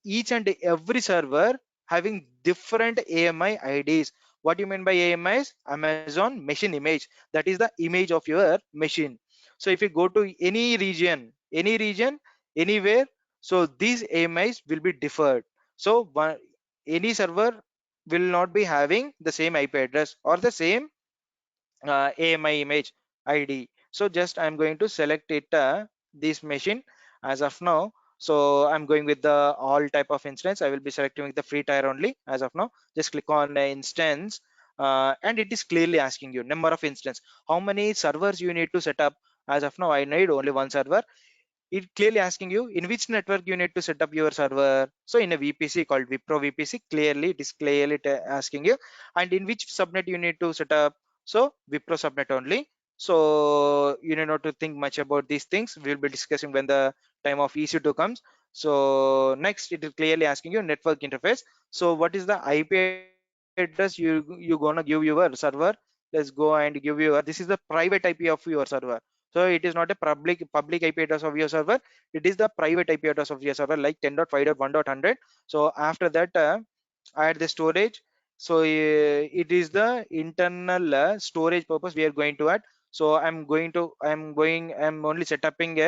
each and every server having different AMI IDs. What you mean by AMI is Amazon machine image. That is the image of your machine. So if you go to any region, anywhere, so these AMIs will be differed. So any server will not be having the same IP address or the same AMI image ID. So just I'm going to select it this machine as of now. So I'm going with the all type of instance. I will be selecting the free tier only as of now. Just click on instance, and it is clearly asking you number of instance, how many servers you need to set up. As of now, I need only one server. It clearly asking you in which network you need to set up your server. So in a VPC called Wipro VPC, clearly it is clearly asking you, and in which subnet you need to set up. So Wipro subnet only. So you need not to think much about these things. We'll be discussing when the time of EC2 comes. So next, it is clearly asking you network interface. So what is the IP address you gonna give your server? Let's go and give your, this is the private IP of your server. So it is not a public IP address of your server. It is the private IP address of your server, like 10.5.1.100. So after that, add the storage. So it is the internal storage purpose we are going to add. So I'm only setting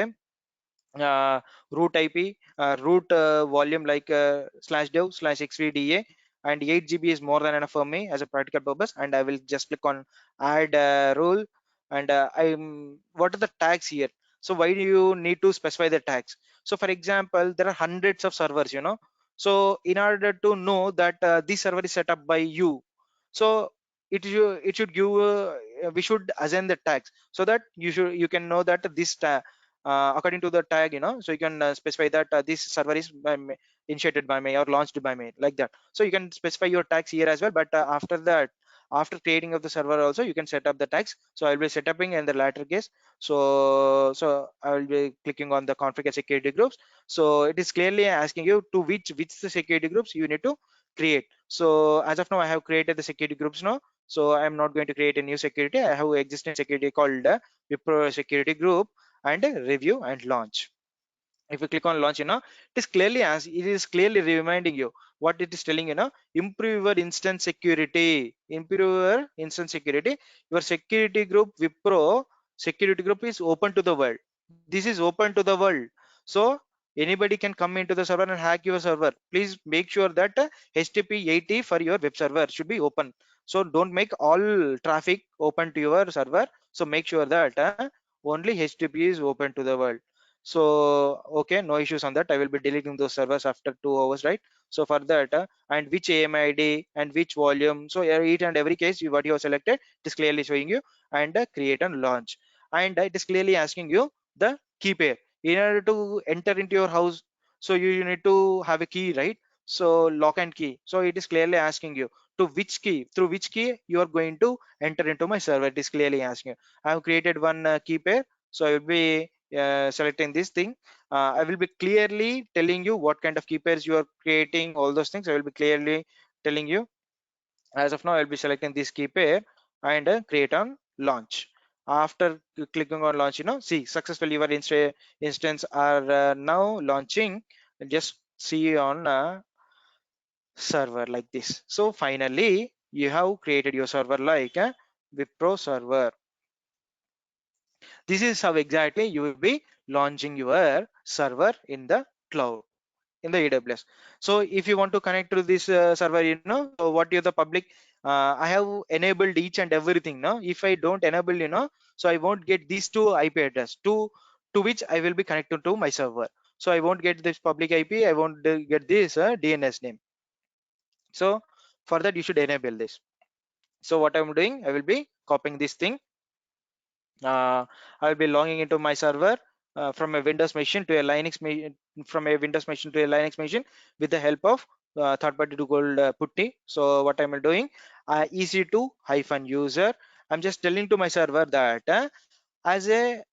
a root IP, root volume like /dev/xvda, and 8 GB is more than enough for me as a practical purpose. And I will just click on add rule, and what are the tags here? So why do you need to specify the tags? So for example, there are hundreds of servers, so in order to know that this server is set up by you, so it should give we should assign the tags, so that you can know that this according to the tag, so you can specify that this server is initiated by me or launched by me, like that. So you can specify your tags here as well, but after that, after creating of the server also, you can set up the tags. So I'll be setting in the latter case. So I will be clicking on the configure security groups. So it is clearly asking you to which the security groups you need to create. So as of now, I have created the security groups now. So I'm not going to create a new security. I have existing security called Wipro security group, and review and launch. If you click on launch, it is clearly reminding you what it is telling, improve your instance security, your security group Wipro security group is open to the world. This is open to the world. So anybody can come into the server and hack your server. Please make sure that HTTP 80 for your web server should be open. So don't make all traffic open to your server. So make sure that only HTTP is open to the world. So okay, no issues on that. I will be deleting those servers after 2 hours, right? So for that, and which AMI ID and which volume, so each and every case what you have selected, it is clearly showing you, and create and launch. And it is clearly asking you the key pair. In order to enter into your house, so you need to have a key, right? So lock and key. So it is clearly asking you to which key, through which key you are going to enter into my server. It is clearly asking you. I have created one key pair. So I will be selecting this thing. I will be clearly telling you what kind of key pairs you are creating, all those things I will be clearly telling you. As of now, I'll be selecting this key pair, and create on launch. After clicking on launch, see successfully your instance are now launching. Just see on server like this. So finally you have created your server like a Wipro server. This is how exactly you will be launching your server in the cloud, in the AWS. So if you want to connect to this server, so what is the public, I have enabled each and everything now. If I don't enable, so I won't get these two IP address to which I will be connected to my server. So I won't get this public IP, I won't get this DNS name. So for that, you should enable this. So what I'm doing, I will be copying this thing. I will be logging into my server from a Windows machine to a Linux machine, from a Windows machine to a Linux machine with the help of third-party tool called Putty. So what I'm doing, EC2 hyphen user. I'm just telling to my server that as a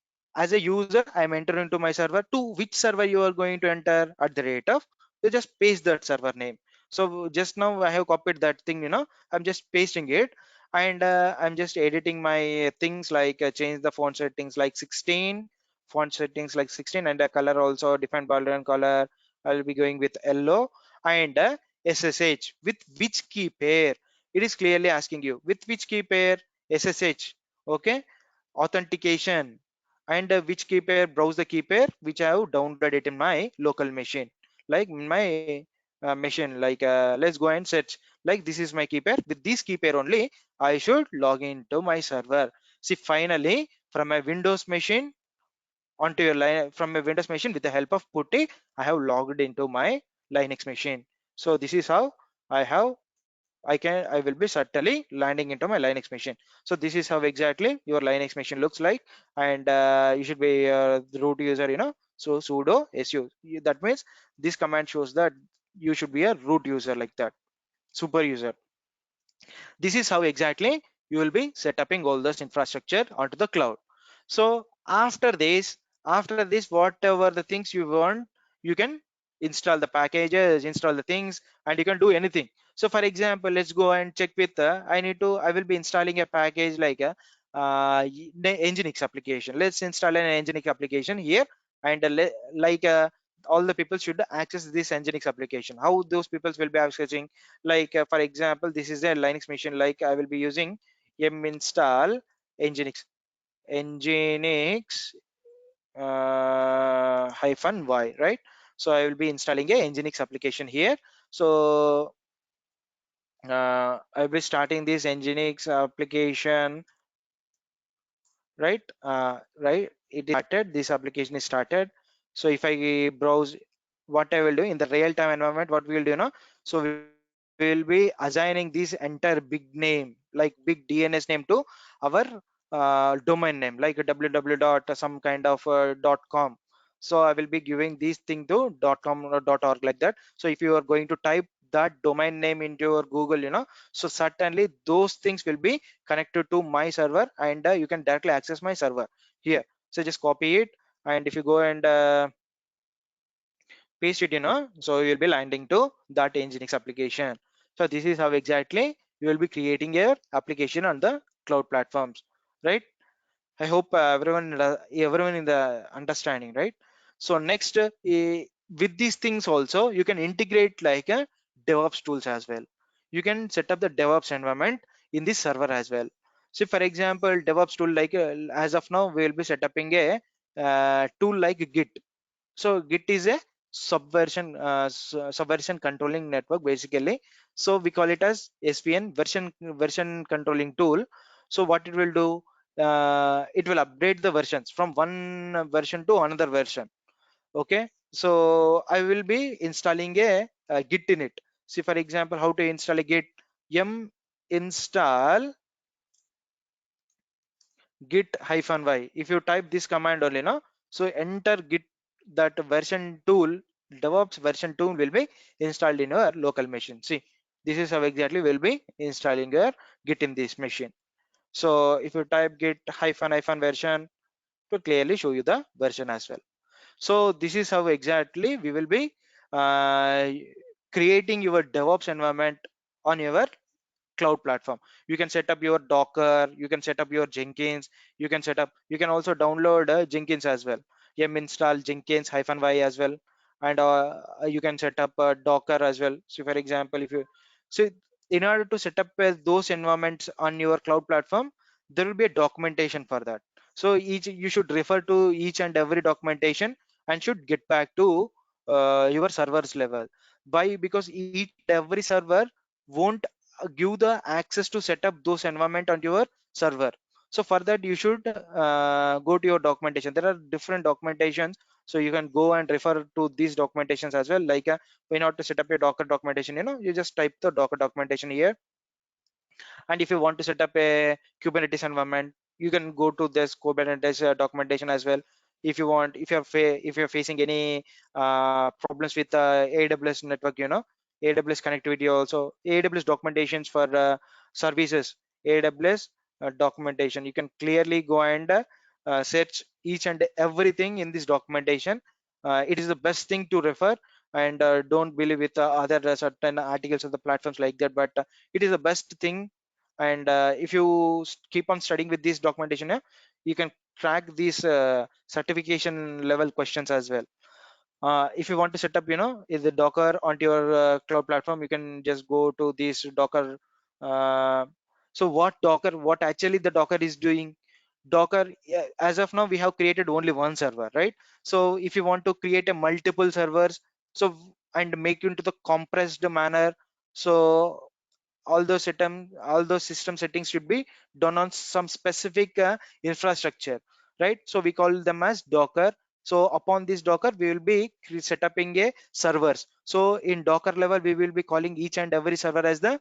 user, I'm entering into my server. To which server you are going to enter at the rate of, you just paste that server name. So just now I have copied that thing, I'm just pasting it, and I'm just editing my things, like change the font settings like 16, and the color also, different background color I'll be going with yellow, and SSH with which key pair. It is clearly asking you with which key pair. SSH. Okay, authentication, and which key pair, browse the key pair which I have downloaded it in my local machine, like in my machine, like let's go and search, like this is my key pair. With this key pair only I should log into my server. See, finally from my Windows machine onto your line, from a Windows machine, with the help of Putty, I have logged into my Linux machine. So this is how I will be certainly landing into my Linux machine. So this is how exactly your Linux machine looks like, and you should be the root user, so sudo su. That means this command shows that you should be a root user, like that, super user. This is how exactly you will be setting all this infrastructure onto the cloud. So after this, whatever the things you want, you can install the packages, install the things, and you can do anything. So for example, let's go and check with I will be installing a package like a Nginx application. Let's install an Nginx application here, and like all the people should access this Nginx application. How those people will be accessing, like for example, this is a Linux machine, like I will be using install nginx nginx hyphen y, right? So I will be installing a nginx application here. So I will be starting this nginx application, right? Right, it is started, this application is started. So if I browse, what I will do in the real-time environment, what we will do now, so we will be assigning this entire big name, like big DNS name, to our domain name, like www dot some kind of .com. So I will be giving this thing to .com or .org, like that. So if you are going to type that domain name into your Google, so certainly those things will be connected to my server, and you can directly access my server here. So just copy it, and if you go and paste it, so you will be landing to that nginx application. So this is how exactly you will be creating your application on the cloud platforms, right? I hope everyone in the understanding, right? So next, with these things also, you can integrate like a DevOps tools as well. You can set up the DevOps environment in this server as well. So for example, DevOps tool, like as of now, we will be setting a tool like Git. So Git is a subversion controlling network, basically. So we call it as SVN, version controlling tool. So what it will do, it will update the versions from one version to another version. Okay, so I will be installing a Git in it. See, for example, how to install a Git. Yum install git hyphen y. If you type this command only, so enter git, that version tool, DevOps version tool will be installed in your local machine. See, this is how exactly we'll be installing your git in this machine. So if you type git hyphen version, to clearly show you the version as well. So this is how exactly we will be uh, creating your DevOps environment on your cloud platform. You can set up your Docker, you can set up your Jenkins, you can also download Jenkins as well. Yum install Jenkins hyphen y as well, and you can set up Docker as well. So for example, if you, so in order to set up those environments on your cloud platform, there will be a documentation for that. So each, you should refer to each and every documentation, and should get back to your server's level. Why? Because each and every server won't give the access to set up those environment on your server. So for that, you should go to your documentation. There are different documentations, so you can go and refer to these documentations as well. Like in order to set up your Docker documentation, you just type the Docker documentation here, And if you want to set up a Kubernetes environment, you can go to this Kubernetes documentation as well. If you want, if you're facing any problems with AWS network, AWS connectivity, also AWS documentations for services, AWS documentation, you can clearly go and search each and everything in this documentation. It is the best thing to refer, and don't believe with other certain articles of the platforms like that, but it is the best thing. And if you keep on studying with this documentation, you can crack these certification level questions as well. If you want to set up, is the Docker onto your cloud platform, you can just go to this Docker. uh, so what actually the Docker is doing? Docker, as of now we have created only one server, right? So if you want to create a multiple servers, so and make into the compressed manner, so all those system settings should be done on some specific infrastructure, right? So we call them as Docker. So upon this Docker we will be setting a servers. So in Docker level we will be calling each and every server as the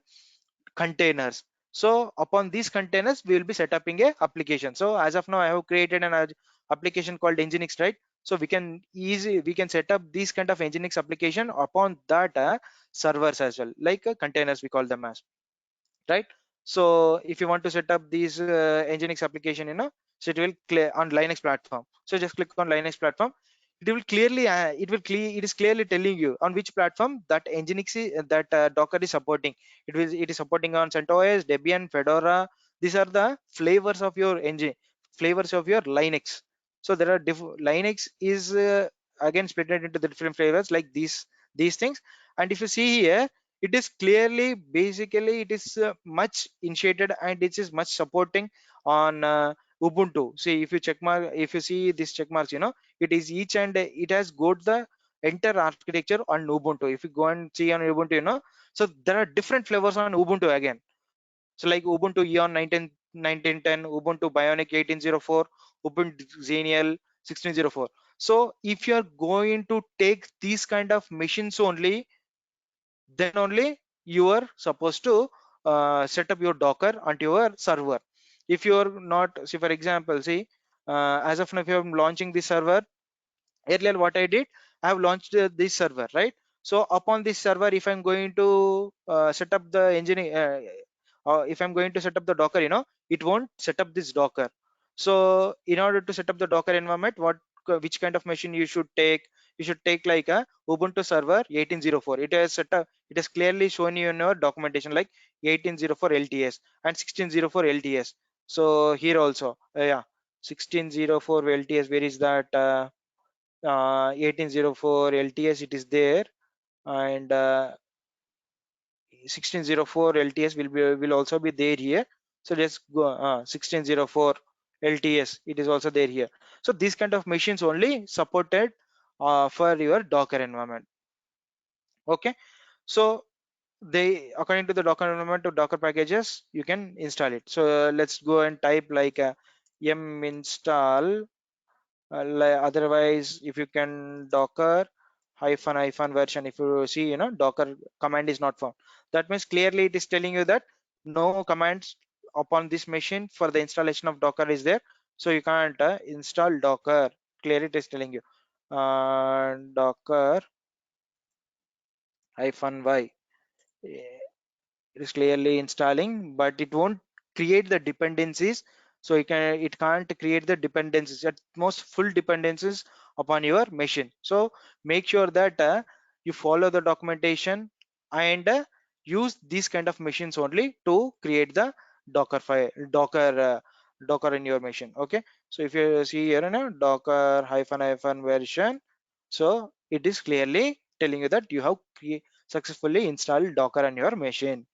containers. So upon these containers we will be setting a application. So as of now I have created an application called Nginx, right? So we can set up these kind of Nginx application upon that servers as well, like containers we call them as, right? So if you want to set up these Nginx application, so it will clear on Linux platform. So just click on Linux platform. It is clearly telling you on which platform that Nginx that Docker is supporting. It is supporting on CentOS, Debian, Fedora. These are the flavors of your engine, flavors of your Linux. So there are Linux is again split into the different flavors like these things. And if you see here, it is clearly, basically it is much initiated and it is much supporting on Ubuntu. See, if you see this check marks, it is each and it has got the entire architecture on Ubuntu. If you go and see on Ubuntu, so there are different flavors on Ubuntu again. So like Ubuntu Eon 1910, Ubuntu Bionic 1804, Ubuntu Xenial 1604. So if you are going to take these kind of machines only, then only you are supposed to set up your Docker onto your server. If you are not, see for example, see as of now if I'm launching this server, earlier what I did, I have launched this server, right? So upon this server, if I'm going to set up the engine, if I'm going to set up the Docker, it won't set up this Docker. So in order to set up the Docker environment, which kind of machine you should take? You should take like a Ubuntu server 1804. It has set up, it has clearly shown you in your documentation like 1804 LTS and 1604 LTS. So here also, yeah, 1604 LTS, where is that? 1804 LTS, it is there, and 1604 LTS will also be there here. So let's go 1604 LTS, it is also there here. So these kind of machines only supported for your Docker environment. Okay, so they, according to the Docker environment to Docker packages, you can install it. So let's go and type like yum install. Otherwise if you can Docker hyphen version, if you see, Docker command is not found, that means clearly it is telling you that no commands upon this machine for the installation of Docker is there. So you can't install Docker. Clearly it is telling you Docker -y. It is clearly installing, but it won't create the dependencies. So it can't create the dependencies, at most full dependencies upon your machine. So make sure that you follow the documentation and use these kind of machines only to create the Docker file, Docker in your machine. Okay, so if you see here, Docker hyphen version, so it is clearly telling you that you have successfully installed Docker on your machine.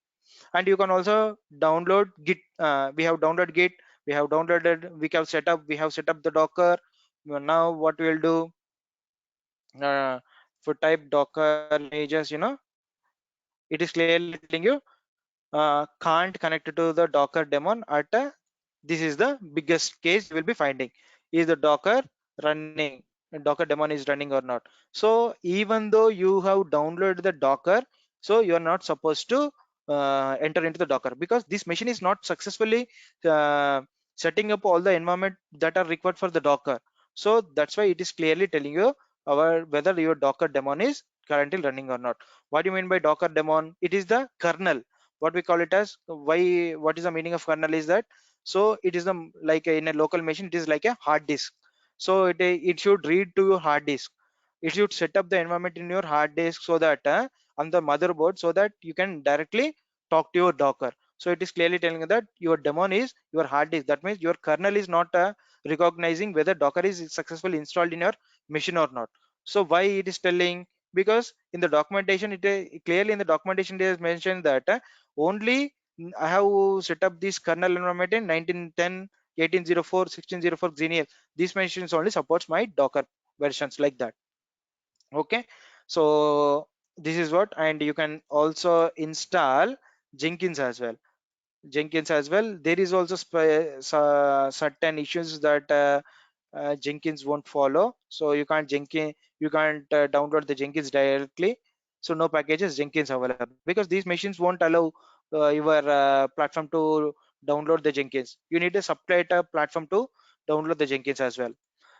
And you can also download Git. We have downloaded Git, we have set up the Docker. Now what we'll do, for type Docker images, it is clearly telling you can't connect to the Docker daemon at this is the biggest case you will be finding, is the Docker running, Docker daemon is running or not. So even though you have downloaded the Docker, so you are not supposed to enter into the Docker, because this machine is not successfully setting up all the environment that are required for the Docker. So that's why it is clearly telling you whether your Docker daemon is currently running or not. What do you mean by Docker daemon? It is the kernel, what we call it as. What is the meaning of kernel is that, so it is the, like in a local machine, it is like a hard disk. So it should read to your hard disk. It should set up the environment in your hard disk, so that on the motherboard, so that you can directly talk to your Docker. So it is clearly telling you that your daemon is your hard disk. That means your kernel is not recognizing whether Docker is successfully installed in your machine or not. So why it is telling? Because in the documentation, clearly in the documentation it is mentioned that only I have set up this kernel environment in 1910, 1804, 1604 Xenial. These machines only supports my Docker versions, like that. Okay, so this is what. And you can also install Jenkins as well. There is also certain issues that Jenkins won't follow. So you can't download the Jenkins directly. So no packages Jenkins available, because these machines won't allow your platform to download the Jenkins. You need a separate platform to download the Jenkins as well.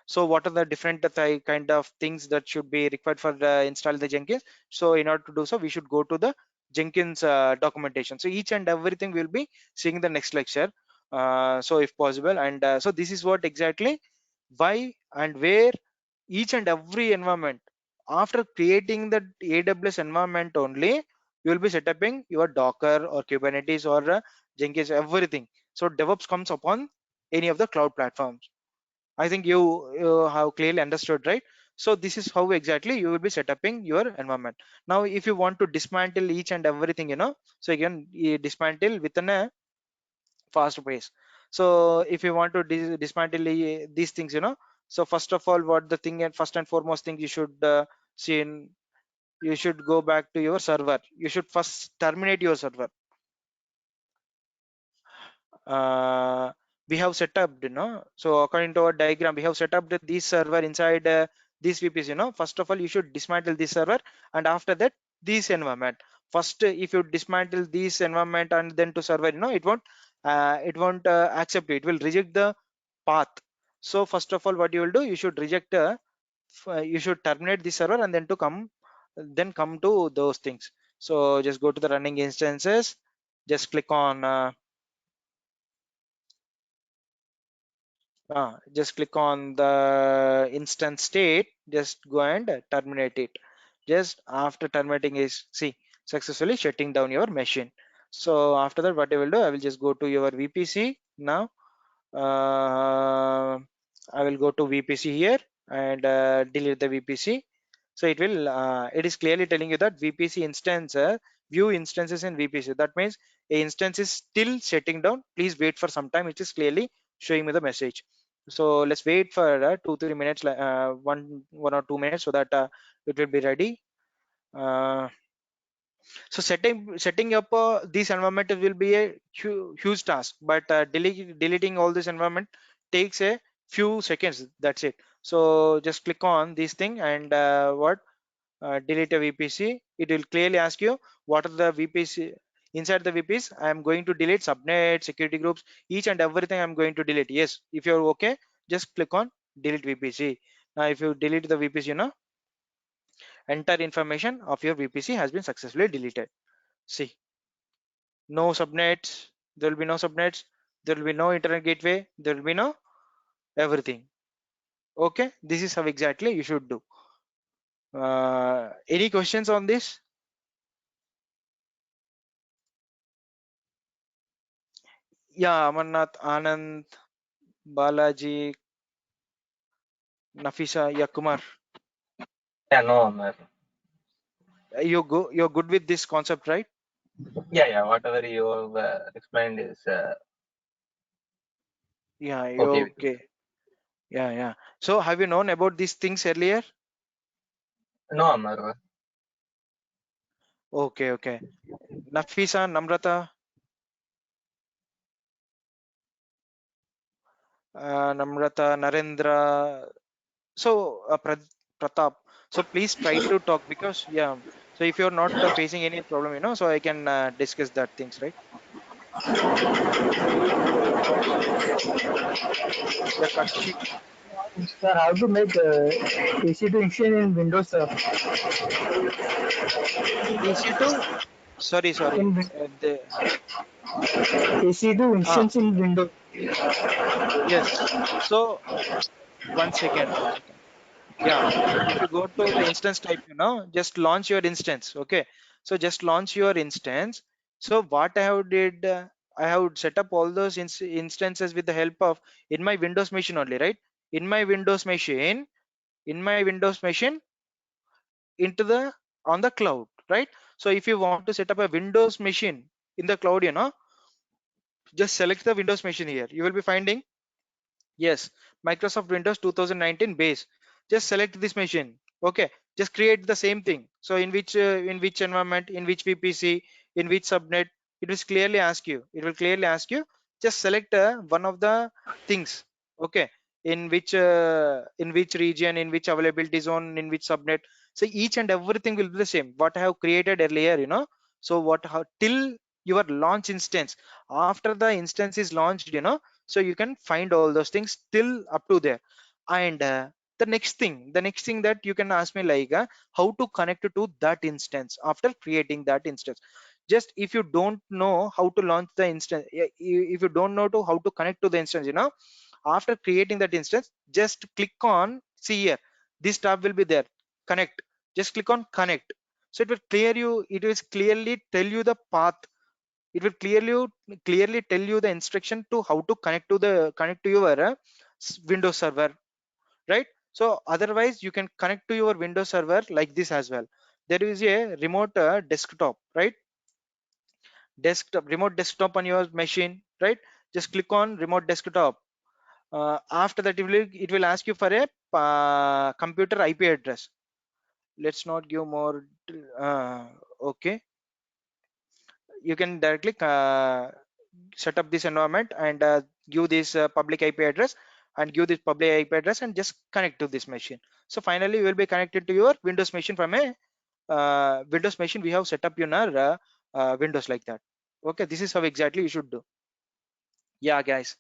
So what are the different kind of things that should be required for install the Jenkins? So in order to do so, we should go to the Jenkins documentation. So each and everything we'll be seeing the next lecture. So if possible, and so this is what exactly why and where each and every environment, after creating the AWS environment only, you will be setting your Docker or Kubernetes or Jenkins, everything. So DevOps comes upon any of the cloud platforms. I think you have clearly understood, right? So this is how exactly you will be setting your environment. Now, if you want to dismantle each and everything, so you can dismantle within a fast pace. So if you want to dismantle these things, so first of all, what the thing and first and foremost thing you should see in, you should go back to your server. You should first terminate your server. uh, we have set up, so according to our diagram, we have set up this server inside this VPC. First of all, you should dismantle this server, and after that, this environment. First, if you dismantle this environment and then to server, it won't accept it. It will reject the path. So first of all, what you will do, you should reject you should terminate the server, and then come to those things. So just go to the running instances, just click on just click on the instance state, just go and terminate it. Just after terminating is, see, successfully shutting down your machine. So after that, what I will do, I will just go to your VPC now. I will go to VPC here and delete the VPC. So it is clearly telling you that VPC instance, view instances in VPC. That means a instance is still shutting down. Please wait for some time. It is clearly showing me the message. So let's wait for 2-3 minutes, one or 2 minutes, so that it will be ready. So setting up this environment will be a huge task, but deleting all this environment takes a few seconds. That's it. So just click on this thing and delete a VPC. It will clearly ask you what are the VPC. Inside the VPs, I am going to delete subnet, security groups, each and everything I'm going to delete. Yes, if you're okay, just click on delete VPC. Now if you delete the VPC, entire information of your VPC has been successfully deleted. See, no subnets, there will be no subnets, there will be no internet gateway, there will be no everything. Okay, this is how exactly you should do. Any questions on this? Yeah, Amarnath, Anand, Balaji, Nafisa, yeah, Kumar. Yeah, no, Amar. You're good with this concept, right? Yeah. Whatever you have explained is Yeah, okay you're with me. okay. Yeah. So have you known about these things earlier? No, Amar. Okay. Nafisa, Namrata, Namrata, Narendra. So Pratap, so please try to talk, because yeah, So if you're not facing any problem, so I can discuss that things, right? Yeah, Kakshi. Sir, how to make EC2 instance in Windows, sir? EC2. Sorry. In The EC2 instance in Windows. yes. So one second. Yeah, if you go to the instance type, just launch your instance. Okay, so just launch your instance. So what I have did, I have set up all those instances with the help of in my Windows machine only, right? In my Windows machine, into the on the cloud, right? So if you want to set up a Windows machine in the cloud, just select the Windows machine here. You will be finding yes, Microsoft Windows 2019 base. Just select this machine. Okay, just create the same thing. So in which environment, in which VPC, in which subnet, it will clearly ask you. It will clearly ask you. Just select one of the things. Okay, in which region, in which availability zone, in which subnet. So each and everything will be the same. What I have created earlier. So what how till your launch instance. After the instance is launched, so you can find all those things still up to there. And the next thing that you can ask me like how to connect to that instance after creating that instance. Just if you don't know how to launch the instance, if you don't know how to connect to the instance, after creating that instance, just click on, see here, this tab will be there, connect. Just click on connect. So it will clearly tell you the path. It will clearly tell you the instruction to how to connect to your Windows server, right? So otherwise you can connect to your Windows server like this as well. There is a remote desktop, right? Remote desktop on your machine, right? Just click on remote desktop. After that it will ask you for a computer IP address. Let's not give more. Okay, you can directly set up this environment and give this public IP address and give this public IP address and just connect to this machine. So finally you will be connected to your Windows machine from a Windows machine we have set up in our Windows like that. Okay, this is how exactly you should do. Yeah, guys.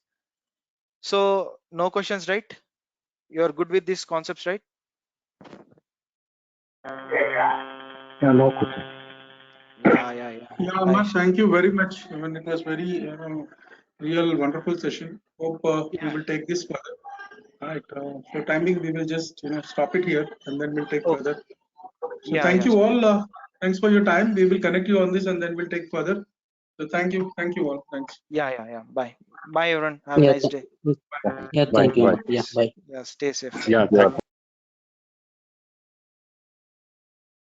So no questions, right? You are good with these concepts, right? Yeah, no question. Yeah. Yeah, Nice. thank you very much. I mean, it was very real wonderful session. Hope we Yeah. will take this further. Right. For timing, we will just stop it here, and then we'll take Oh, further. So yeah. thank you So all. Thanks for your time. We will connect you on this, and then we'll take further. So thank you all. Thanks. yeah. Bye everyone. Have a Yeah, nice day. yeah, Bye. thank you. Bye. Yeah, bye. Yeah, stay safe. Yeah.